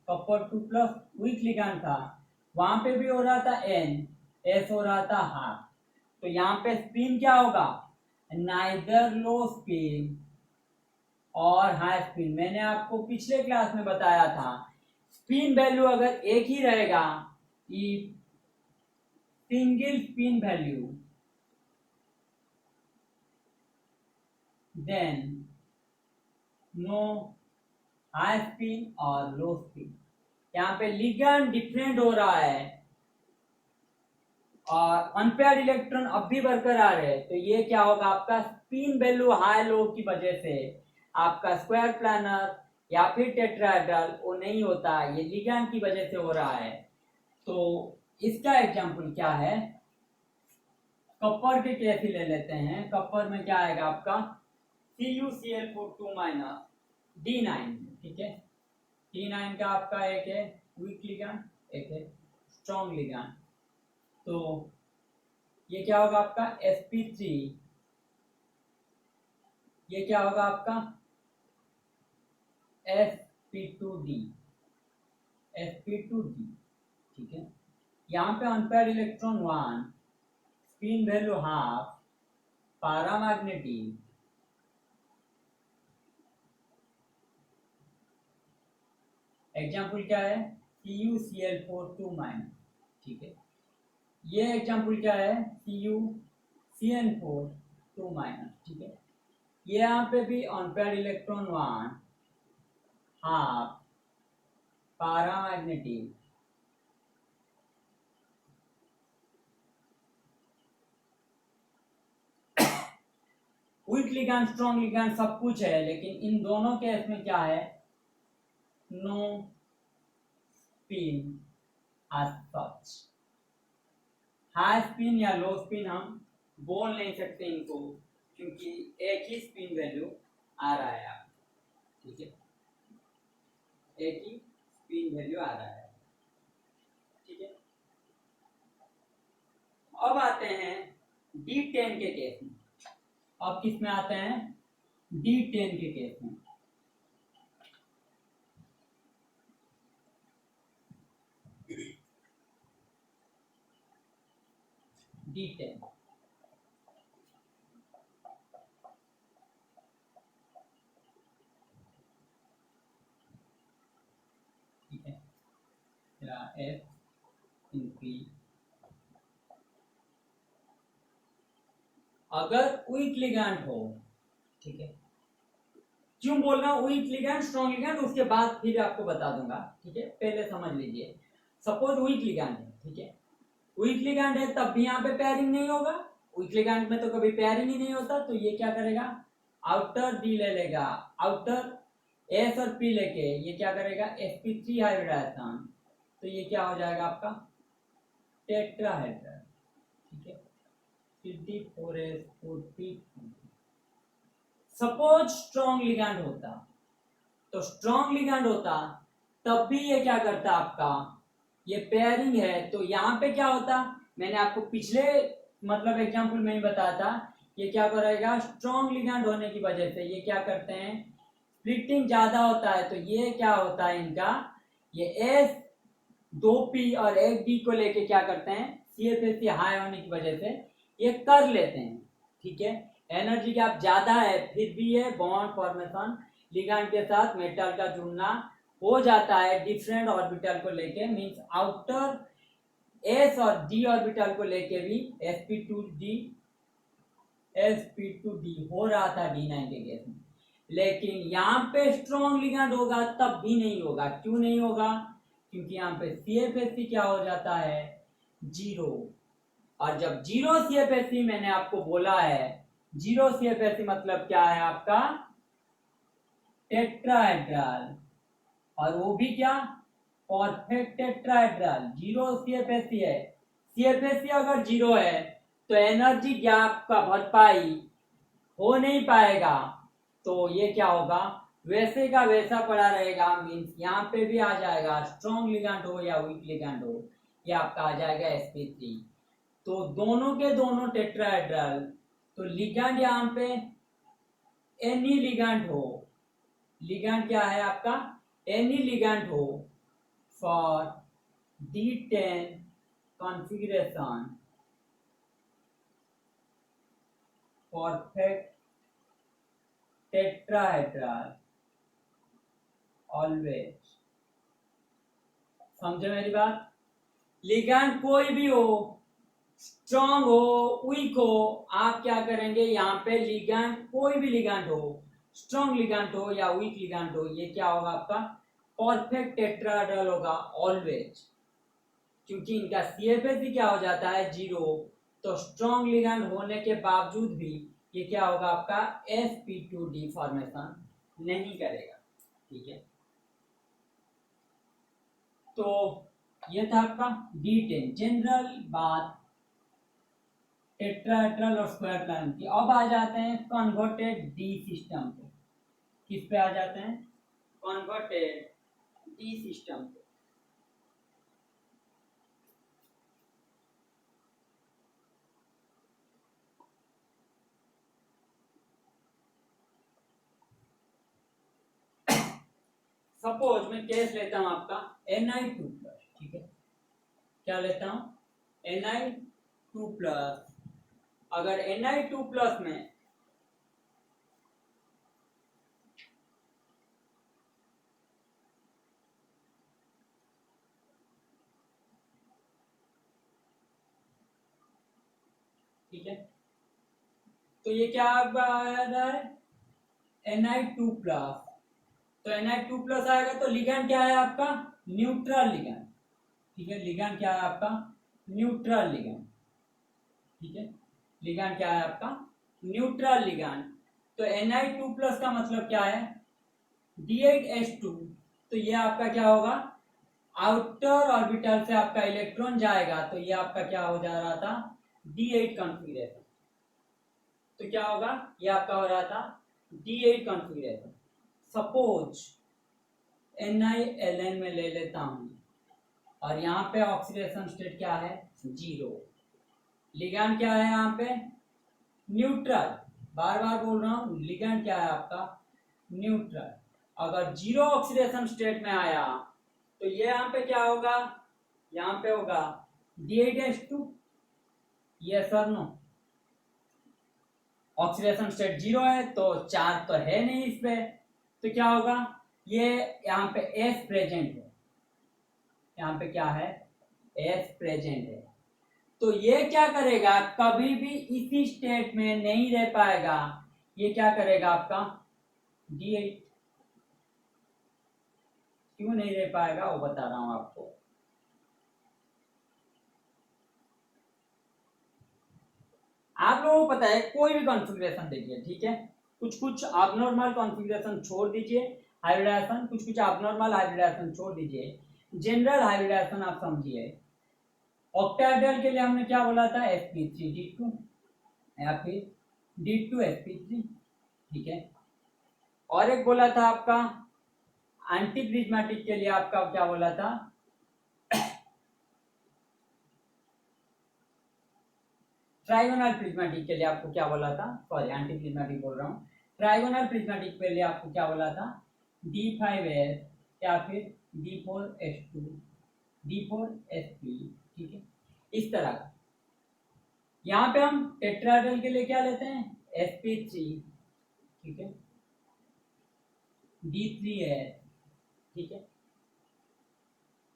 कॉपर 2 प्लस वीक लिगैंड था, वहां पे भी हो रहा था n, s हो रहा था हाफ। तो यहाँ पे स्पिन क्या होगा, नाइदर लो स्पिन और हाई स्पिन। मैंने आपको पिछले क्लास में बताया था, स्पिन वैल्यू अगर एक ही रहेगा, single spin value, then no high spin और लो स्पिन। यहाँ पे लिगैंड डिफरेंट हो रहा है और अनपेयर्ड इलेक्ट्रॉन अब भी बरकरार है, तो ये क्या होगा, आपका स्पिन वैल्यू हाई लो की वजह से आपका स्क्वायर प्लानर या फिर टेट्राहेड्रल वो नहीं होता, ये लिगैंड की वजह से हो रहा है। तो इसका एग्जांपल क्या है, कॉपर के केस ही ले लेते हैं। कॉपर में क्या आएगा आपका CuCl4 -D9, ठीक है। D9 का आपका एक है वीक लिगैंड, एक है स्ट्रॉन्ग लिगैंड, तो ये क्या होगा आपका sp3, ये क्या होगा आपका sp2d, sp2d, ठीक है। यहाँ पे unpaired electron 1, spin value half, paramagnetic, example क्या है, CuCl4 2 माइनस, ठीक है। ये एग्जाम्पल क्या है, CuCl4 2 माइनस, ठीक है। ये यहाँ पे भी unpaired electron 1 half paramagnetic, weak ligand strong ligand सब कुछ है, लेकिन इन दोनों केस में क्या है, no spin as such. High spin या लो स्पिन हम बोल नहीं सकते इनको, क्योंकि एक ही स्पिन वैल्यू आ रहा है, आप ठीक है, एक ही स्पिन वैल्यू आ रहा है, ठीक है। अब आते हैं D10 के केस में। अब किस में आते हैं, D10 के केस में। D10 ठीक है, F इंक्री, अगर वीक लिगैंड हो, ठीक है, क्यों बोल रहा हूं वीक लिगैंड स्ट्रॉन्ग लिगैंड, उसके बाद फिर आपको बता दूंगा, ठीक है। पहले समझ लीजिए, सपोज वीक लिगैंड है, ठीक है, वीक लिगैंड है तब भी यहाँ पे पेयरिंग नहीं होगा, वीक लिगैंड में तो कभी पेयरिंग ही नहीं होता, तो ये क्या करेगा, आउटर डी ले लेगा, आउटर एस और पी लेके ये क्या करेगा, sp3 हाइब्रिडाइजेशन, तो ये क्या हो जाएगा आपका टेट्राहेड्रल, ठीक है, 54s40। सपोज स्ट्रॉन्ग लिगैंड होता, तो स्ट्रॉन्ग लिगैंड होता तब भी ये क्या करता आपका, ये पेयरिंग है, तो यहाँ पे क्या होता, मैंने आपको पिछले मतलब एग्जांपल में ही बताया था, ये क्या करेगा, स्ट्रॉन्ग लिगैंड होने की वजह से ये क्या करते हैं, स्प्लिटिंग ज्यादा होता है, तो ये क्या होता है इनका, ये एस 2p और 1d को लेके क्या करते हैं, CFSC हाई होने की वजह से ये कर लेते हैं, ठीक है। एनर्जी गैप ज्यादा है, फिर भी ये बॉन्ड फॉर्मेशन लिगैंड के साथ मेटल का जुड़ना हो जाता है डिफरेंट ऑर्बिटल को लेके, मींस आउटर एस और डी ऑर्बिटल को लेके भी sp2d हो रहा था D9 के केस में, लेकिन यहाँ पे स्ट्रॉन्ग लिगैंड होगा तब भी नहीं होगा। क्यों नहीं होगा, क्योंकि यहाँ पे CFSC क्या हो जाता है, 0, और जब 0 CFSC मैंने आपको बोला है, 0 CFSC मतलब क्या है आपका टेट्राहेड्रल, और वो भी क्या परफेक्ट टेट्राहेड्रल, 0 CFSC है। CFSC अगर 0 है तो एनर्जी गैप का भरपाई हो नहीं पाएगा, तो ये क्या होगा, वैसे का वैसा पड़ा रहेगा, मींस यहाँ पे भी आ जाएगा, स्ट्रॉन्ग लिगैंड हो या वीक लिगैंड हो, ये आपका आ जाएगा sp3। तो दोनों के दोनों टेट्राहेड्रल, तो लिगैंड यहाँ पे एनी लिगैंड हो, लिगैंड क्या है आपका, एनी लिगैंड हो for D10 configuration, perfect tetrahedral always. समझे मेरी बात, लिगैंड कोई भी हो, स्ट्रॉन्ग हो वीक हो, आप क्या करेंगे, यहाँ पे लिगैंड कोई भी लिगैंड हो, स्ट्रॉन्ग लिगैंड हो या वीक लिगैंड हो, ये क्या होगा आपका परफेक्ट टेट्राहेड्रल होगा ऑलवेज, क्योंकि इनका CFSC क्या हो जाता है 0, तो स्ट्रॉन्ग लिगैंड होने के बावजूद भी ये क्या होगा आपका sp2d फॉर्मेशन नहीं करेगा, ठीक है। तो ये था आपका D10 जनरल बात टेट्राहेड्रल और स्क्वायर प्लानर की। अब आ जाते हैं कन्वर्टेड D सिस्टम पे, किस पे आ जाते हैं, कन्वर्टेड D सिस्टम पे। सपोज मैं केस लेता हूं आपका Ni2+, ठीक है, क्या लेता हूं Ni2+, अगर Ni2+ में ठीक है। तो ये क्या आपका आ रहा है Na2+, तो Na2+ आएगा तो लिगैंड क्या है आपका न्यूट्रल लिगैंड, ठीक है। लिगैंड क्या है आपका न्यूट्रल लिगैंड, ठीक है। लिगैंड क्या है आपका न्यूट्रल लिगैंड। तो Na2+ का मतलब क्या है D8H2, तो ये आपका क्या होगा आउटर ऑर्बिटल से आपका इलेक्ट्रॉन जाएगा, तो ये आपका क्या हो जा रहा था D8 कॉन्फ़िगरेशन। तो क्या होगा ये आपका हो रहा था D8 कॉन्फ़िगरेशन। सपोज NiLn में ले लेता हूं और यहाँ पे ऑक्सीडेशन स्टेट क्या है 0, लिगैंड क्या है यहाँ पे न्यूट्रल, बार बार बोल रहा हूँ लिगैंड क्या है आपका न्यूट्रल। अगर 0 ऑक्सीडेशन स्टेट में आया तो ये यहाँ पे क्या होगा यहाँ पे होगा D8H2, ये सर नो ऑक्सीडेशन स्टेट 0 है तो चार्ज तो है नहीं इस पे, तो क्या होगा ये यहाँ पे S प्रेजेंट है, यहाँ पे क्या है S प्रेजेंट है। तो ये क्या करेगा कभी भी इसी स्टेट में नहीं रह पाएगा, ये क्या करेगा आपका D8, क्यों नहीं रह पाएगा वो बता रहा हूं आपको। आप लोगों को पता है कोई भी कॉन्फ़िगरेशन देखिए, ठीक है, कुछ कुछ अबनॉर्मल कॉन्फ़िगरेशन छोड़ दीजिए, हाइब्रिडाइजेशन कुछ कुछ अबनॉर्मल हाइब्रिडाइजेशन छोड़ दीजिए, जनरल हाइब्रिडाइजेशन आप समझिए। ऑक्टाहेड्रल के लिए हमने क्या बोला था sp3d2 या फिर d2sp3, ठीक है। और एक बोला था आपका एंटी प्रिज्मेटिक के लिए आपका क्या बोला था ट्राइगोनल प्रिज्मेटिक के लिए आपको क्या बोला था, सॉरी एंटी प्रिज्मेटिक बोल रहा हूँ, ट्राइगोनल प्रिज्मेटिक के लिए आपको क्या बोला था D5s या फिर D4H2 D4sp, ठीक है, इस तरह का। यहाँ पे हम टेट्राहेड्रल के लिए क्या लेते हैं sp3, ठीक है, D3s, ठीक है।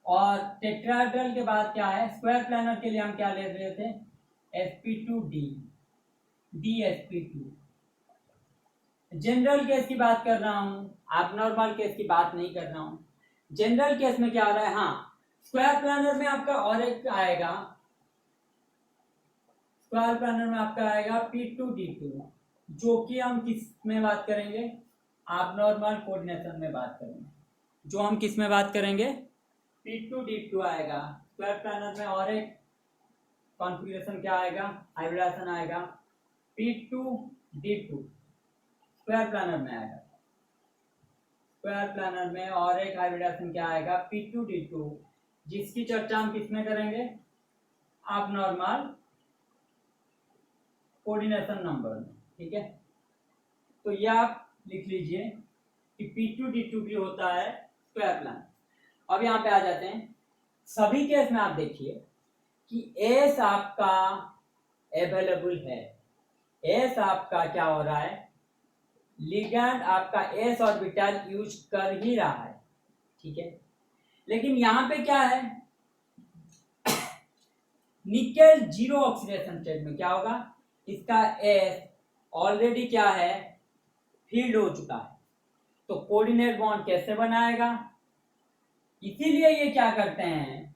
और टेट्राहेड्रल के बाद क्या है स्क्वायर प्लानर के लिए हम क्या ले रहे थे sp2d dsp2। जनरल केस की बात कर रहा हूं, एबनॉर्मल केस की बात नहीं कर रहा हूं। जनरल केस में क्या हो रहा है, हाँ स्क्वायर प्लानर में आपका और एक आएगा, स्क्वायर प्लानर में आपका आएगा p2d2, जो कि हम किस में बात करेंगे एबनॉर्मल कोऑर्डिनेशन में बात करेंगे, जो हम किस में बात करेंगे p2d2 आएगा। स्क्वायर प्लानर में और एक कॉन्फ़िगरेशन क्या आएगा हाइब्रिडाइजेशन आएगा p2d2, स्क्वायर प्लानर में आएगा। स्क्वायर प्लानर में और एक हाइब्रिडाइजेशन क्या आएगा p2d2, जिसकी चर्चा हम किस में करेंगे एबनॉर्मल कोऑर्डिनेशन नंबर में, ठीक है। तो ये आप लिख लीजिए कि p2d2 भी होता है स्क्वायर प्लानर। अब यहाँ पे आ जाते हैं सभी केस में, आप देखिए कि S आपका अवेलेबल है, S आपका क्या हो रहा है लिगैंड आपका S ऑर्बिटल यूज कर ही रहा है, ठीक है। लेकिन यहाँ पे क्या है निकेल 0 ऑक्सीडेशन स्टेट में क्या होगा इसका S ऑलरेडी क्या है फील्ड हो चुका है, तो कोऑर्डिनेट बॉन्ड कैसे बनाएगा, इसीलिए ये क्या करते हैं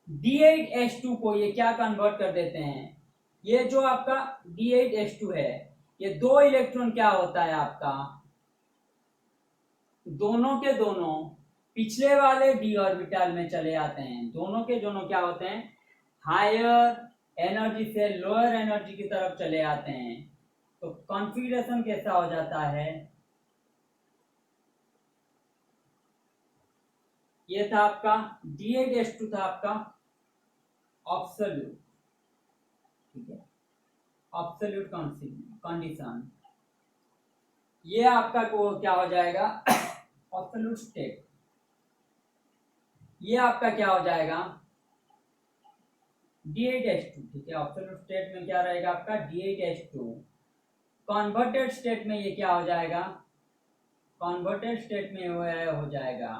D8H2 को ये क्या कन्वर्ट कर देते हैं, ये जो आपका D8H2 है ये 2 इलेक्ट्रॉन क्या होता है आपका दोनों के दोनों पिछले वाले d ऑर्बिटल में चले आते हैं, दोनों के दोनों क्या होते हैं हायर एनर्जी से लोअर एनर्जी की तरफ चले आते हैं। तो कॉन्फ़िगरेशन कैसा हो जाता है, ये था आपका D8H2 था आपका ऑब्सोल्यूट, ठीक है, ऑब्सोल्यूट कंडीशन। ये आपका को क्या हो जाएगा ऑब्सोल्यूट स्टेट, ये आपका क्या हो जाएगा D8H2, ठीक है। ऑब्सोल्यूट स्टेट में क्या रहेगा आपका D8H2, कन्वर्टेड स्टेट में ये क्या हो जाएगा कन्वर्टेड स्टेट में हो जाएगा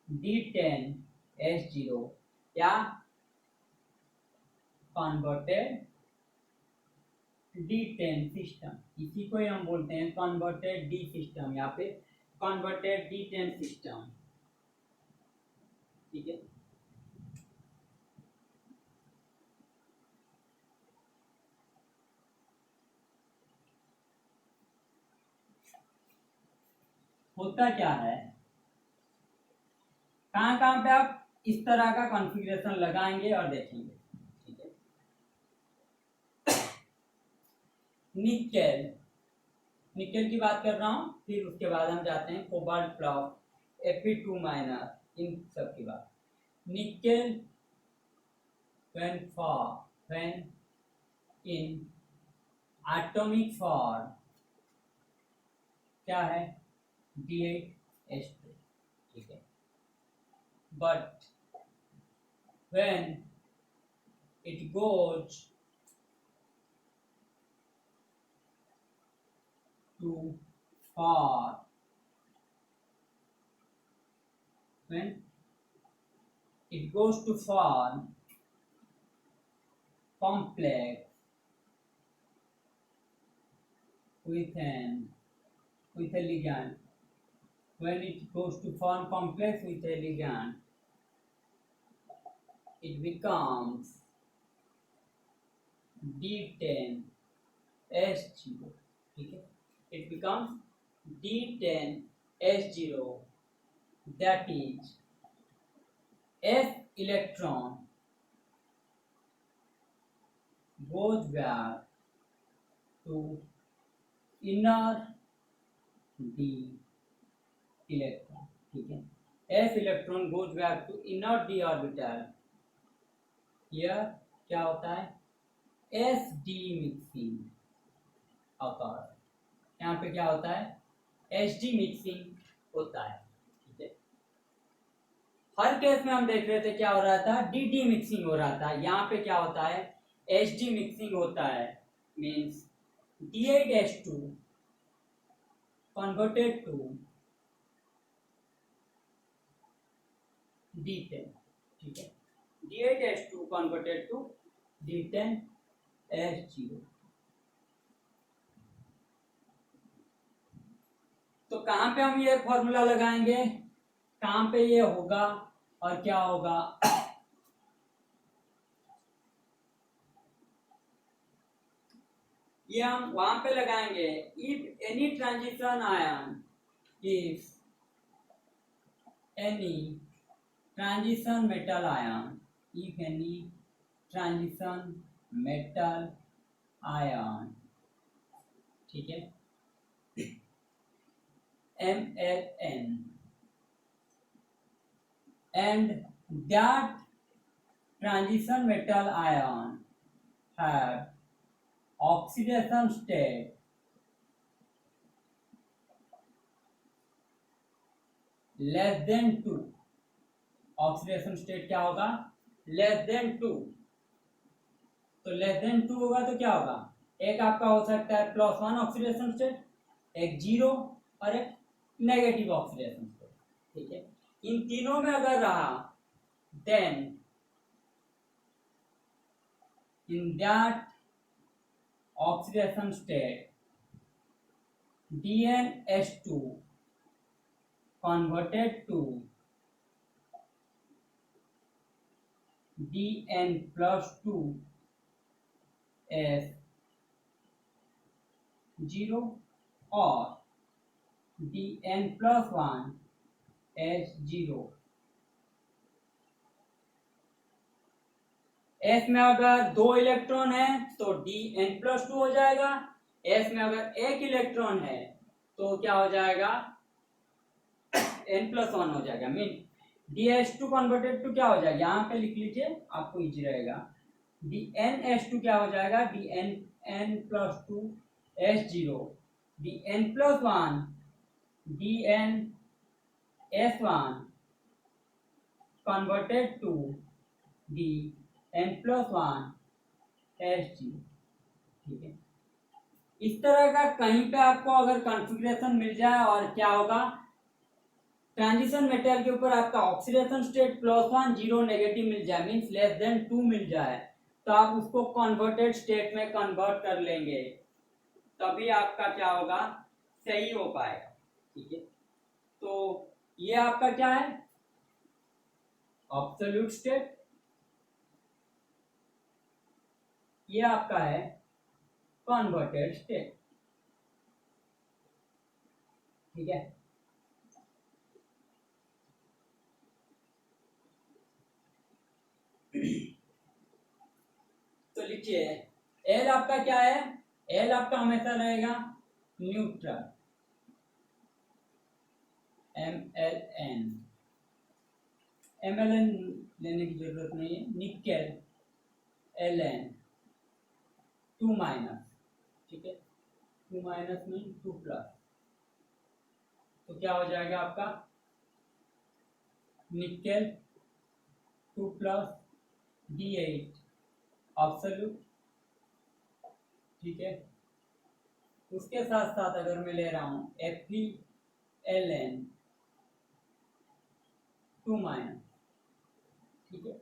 D10H0 या कन्वर्टेड D10 सिस्टम, इसी को ही हम बोलते हैं कन्वर्टेड डी सिस्टम, यहाँ पे कन्वर्टेड D10 सिस्टम। ठीक है, होता क्या है, कहाँ कहाँ पे आप इस तरह का कॉन्फ़िगरेशन लगाएंगे और देखेंगे। ठीक है, निकेल, निकेल की बात कर रहा हूँ, फिर उसके बाद हम जाते हैं कोबाल्ट प्लस, Fe2 माइनस, इन सब की बात। Nickel when in atomic form क्या है, D8H2। ठीक है, but when it goes to far, when it goes to form complex with a ligand, when it goes to form complex with a ligand, it becomes D10H0। ठीक है, it becomes D10H0, that is S electron goes back to inner D electron। ठीक है, S electron goes back to inner D orbital। यह क्या होता है, SD mixing occurs। यहाँ पे क्या होता है, SD मिक्सिंग होता है। ठीक है, हर केस में हम देख रहे थे क्या हो रहा था, DD मिक्सिंग हो रहा था, यहाँ पे क्या होता है, HD मिक्सिंग होता है। Means D8H2 converted to D10। ठीक है, D8H2 converted to D10H0। तो कहाँ पे हम ये फॉर्मूला लगाएंगे, कहाँ पे ये होगा और क्या होगा, ये हम वहां पे लगाएंगे। If any transition ion, if any transition metal ion, if any transition metal ion, ठीक है, MLN, and that transition metal ion have oxidation state less than 2। Oxidation state क्या होगा, लेस देन 2। तो लेस देन 2 होगा तो क्या होगा, एक आपका हो सकता है +1 ऑक्सीडेशन स्टेट, एक 0 और एक नेगेटिव ऑक्सीडेशन स्टेट। ठीक है, इन तीनों में अगर रहा, then in that oxidation state DnH2 converted to Dn+2 S0 और Dn+1 S0। S में अगर 2 इलेक्ट्रॉन है तो Dn+2 हो जाएगा, S में अगर 1 इलेक्ट्रॉन है तो क्या हो जाएगा, N+1 हो जाएगा। मीन DH2 कन्वर्टेड टू क्या हो जाएगा, यहाँ पे लिख लीजिए आपको इजी रहेगा, DnH2 क्या हो जाएगा, Dn+2 S0, Dn+1 DnS1 converted to Dn+1 S0। ठीक है, इस तरह का कहीं पे आपको अगर कॉन्फ़िगरेशन मिल जाए और क्या होगा, ट्रांजिशन मेटल के ऊपर आपका ऑक्सीडेशन स्टेट +1 0 नेगेटिव मिल जाए, मीन्स लेस देन 2 मिल जाए, तो आप उसको कन्वर्टेड स्टेट में कन्वर्ट कर लेंगे, तभी आपका क्या होगा, सही हो पाएगा। ठीक है, तो ये आपका क्या है, एब्सोल्यूट स्टेट, ये आपका है कन्वर्टेड स्टेट। ठीक है, तो लिखिए एल आपका क्या है, एल आपका हमेशा रहेगा न्यूट्रल, MLN, MLN लेने की जरूरत नहीं है, निकेल LN 2 माइनस, ठीक है, 2 माइनस में 2 प्लस, तो क्या हो जाएगा आपका निकेल 2 प्लस D8 एब्सोल्यूट। ठीक है, उसके साथ साथ अगर मैं ले रहा हूं FeLN 2 माइनस, ठीक है,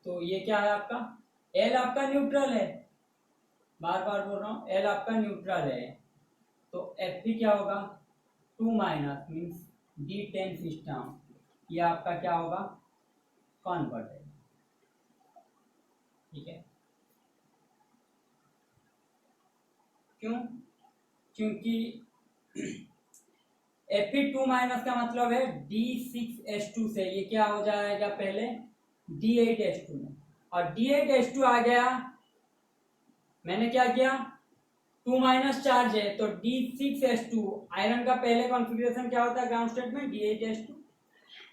तो ये क्या है आपका, एल आपका न्यूट्रल है, बार बार बोल रहा हूं एल आपका न्यूट्रल है, तो Fe क्या होगा 2 माइनस मीन्स D10 सिस्टम, ये आपका क्या होगा कन्वर्ट है। ठीक है, क्यों, क्योंकि Fe2 माइनस का मतलब है D6H2 से ये क्या हो जाएगा पहले D8H2 में, और D8H2 आ गया, मैंने क्या किया 2 माइनस चार्ज है तो D6H2, आयरन का पहले कॉन्फ़िगरेशन क्या होता है ग्राउंड स्टेट में D8H2,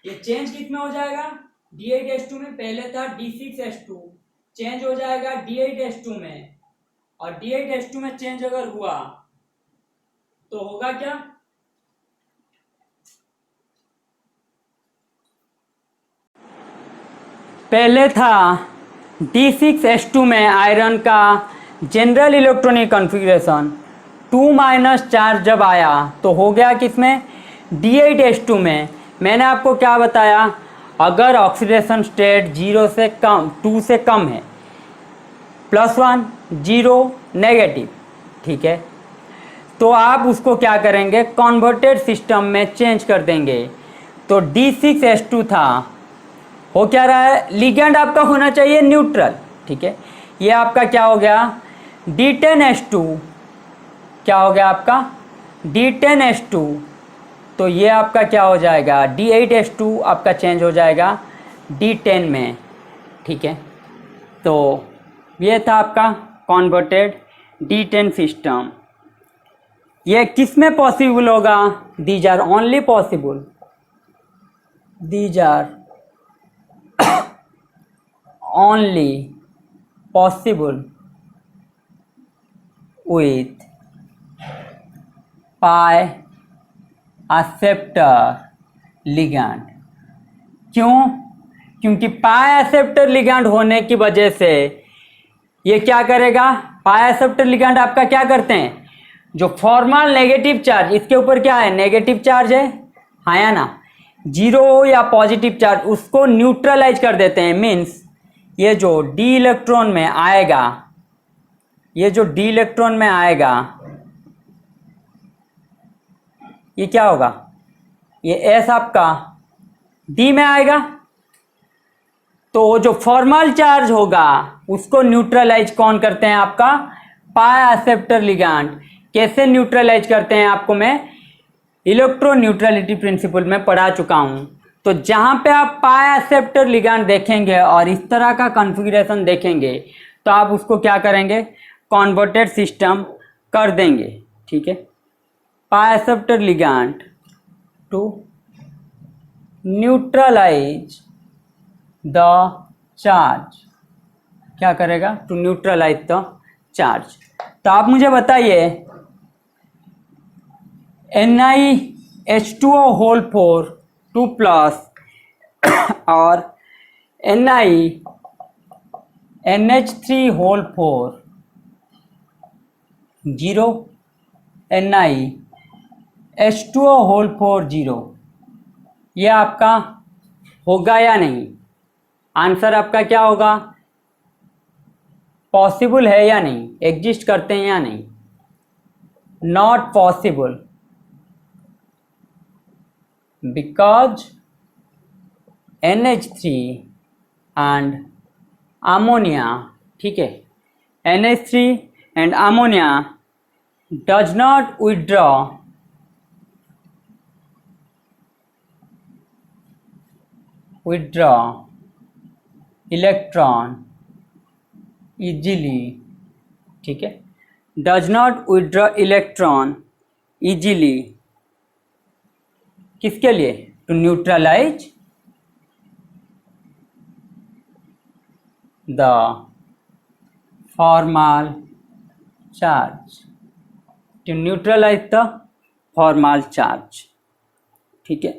ये चेंज किस में हो जाएगा D8H2 में, पहले था D6H2, चेंज हो जाएगा D8H2 में, और D8H2 में चेंज अगर हुआ तो होगा क्या, पहले था D6H2 में आयरन का general electronic configuration, 2 minus charge जब आया तो हो गया किसमें D8H2 में। मैंने आपको क्या बताया, अगर ऑक्सीडेशन स्टेट 0 से कम 2 से कम है, +1 0 नेगेटिव, ठीक है, तो आप उसको क्या करेंगे कन्वर्टेड सिस्टम में चेंज कर देंगे। तो D6H2 था, हो क्या रहा है, लिगेंड आपका होना चाहिए न्यूट्रल, ठीक है, ये आपका क्या हो गया D10H2, क्या हो गया आपका D10H2, तो ये आपका क्या हो जाएगा D8H2 आपका चेंज हो जाएगा D10 में। ठीक है, तो ये था आपका कन्वर्टेड D10 सिस्टम। ये किस में पॉसिबल होगा, these are only possible, these are only possible with pi acceptor ligand। क्यों, क्योंकि पाई एक्सेप्टर लिगैंड होने की वजह से ये क्या करेगा, पाई एक्सेप्टर लिगैंड आपका क्या करते हैं, जो फॉर्मल नेगेटिव चार्ज, इसके ऊपर क्या है नेगेटिव चार्ज है, हाँ या ना, जीरो या पॉजिटिव चार्ज, उसको न्यूट्रलाइज कर देते हैं। मीन्स ये जो डी इलेक्ट्रॉन में आएगा, ये जो डी इलेक्ट्रॉन में आएगा ये क्या होगा, ये एस आपका डी में आएगा, तो जो फॉर्मल चार्ज होगा उसको न्यूट्रलाइज कौन करते हैं आपका पाई एक्सेप्टर लिगैंड। कैसे न्यूट्रलाइज करते हैं आपको मैं इलेक्ट्रो न्यूट्रलिटी प्रिंसिपल में पढ़ा चुका हूं। तो जहां पे आप पाई एक्सेप्टर लिगैंड देखेंगे और इस तरह का कॉन्फ़िगरेशन देखेंगे तो आप उसको क्या करेंगे कन्वर्टेड सिस्टम कर देंगे। ठीक है, pi acceptor ligand to neutralise the charge, क्या करेगा टू न्यूट्रलाइज द चार्ज। तो आप मुझे बताइए NiH2O होल 4 2 प्लस और NiNH3 होल 4 0, NiH2O होल 4 0, ये आपका होगा या नहीं? आंसर आपका क्या होगा पॉसिबल है या नहीं, एग्जिस्ट करते हैं या नहीं। Not possible because NH3 and ammonia, ठीक है, NH3 and ammonia does not withdraw electron easily, ठीक है, does not withdraw electron easily, किसके लिए, to neutralise the formal charge, to neutralise the formal charge, ठीक है।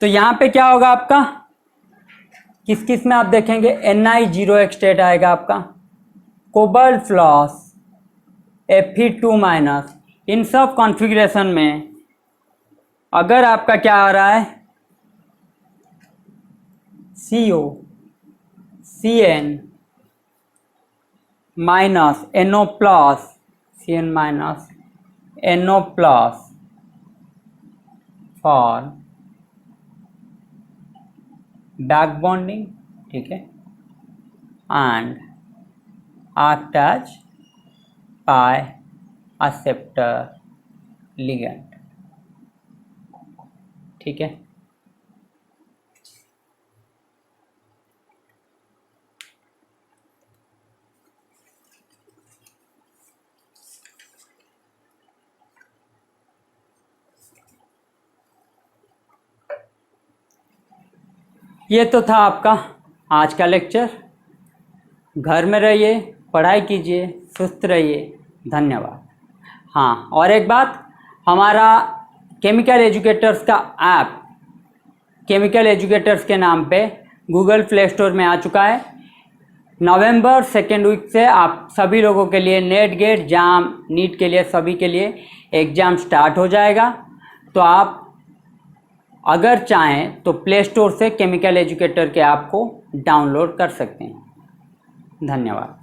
तो यहां पे क्या होगा आपका, किस किस में आप देखेंगे, Ni0 स्टेट आएगा आपका, कोबाल्ट फ्लॉस Fe2-, इन सब कॉन्फ़िगरेशन में अगर आपका क्या आ रहा है, CO Cn minus NO plus, Cn minus NO plus for back bonding, ठीक है, and act as pi acceptor ligand, ठीक है। ये तो था आपका आज का लेक्चर। घर में रहिए, पढ़ाई कीजिए, सुस्त रहिए। धन्यवाद। हाँ, और एक बात, हमारा केमिकल एजुकेटर्स का ऐप केमिकल एजुकेटर्स के नाम पे गूगल प्ले स्टोर में आ चुका है। नवंबर 2nd वीक से आप सभी लोगों के लिए नेट गेट जाम, नीट के लिए, सभी के लिए एग्ज़ाम स्टार्ट हो जाएगा। तो आप अगर चाहें तो प्ले स्टोर से केमिकल एजुकेटर के ऐप को डाउनलोड कर सकते हैं। धन्यवाद।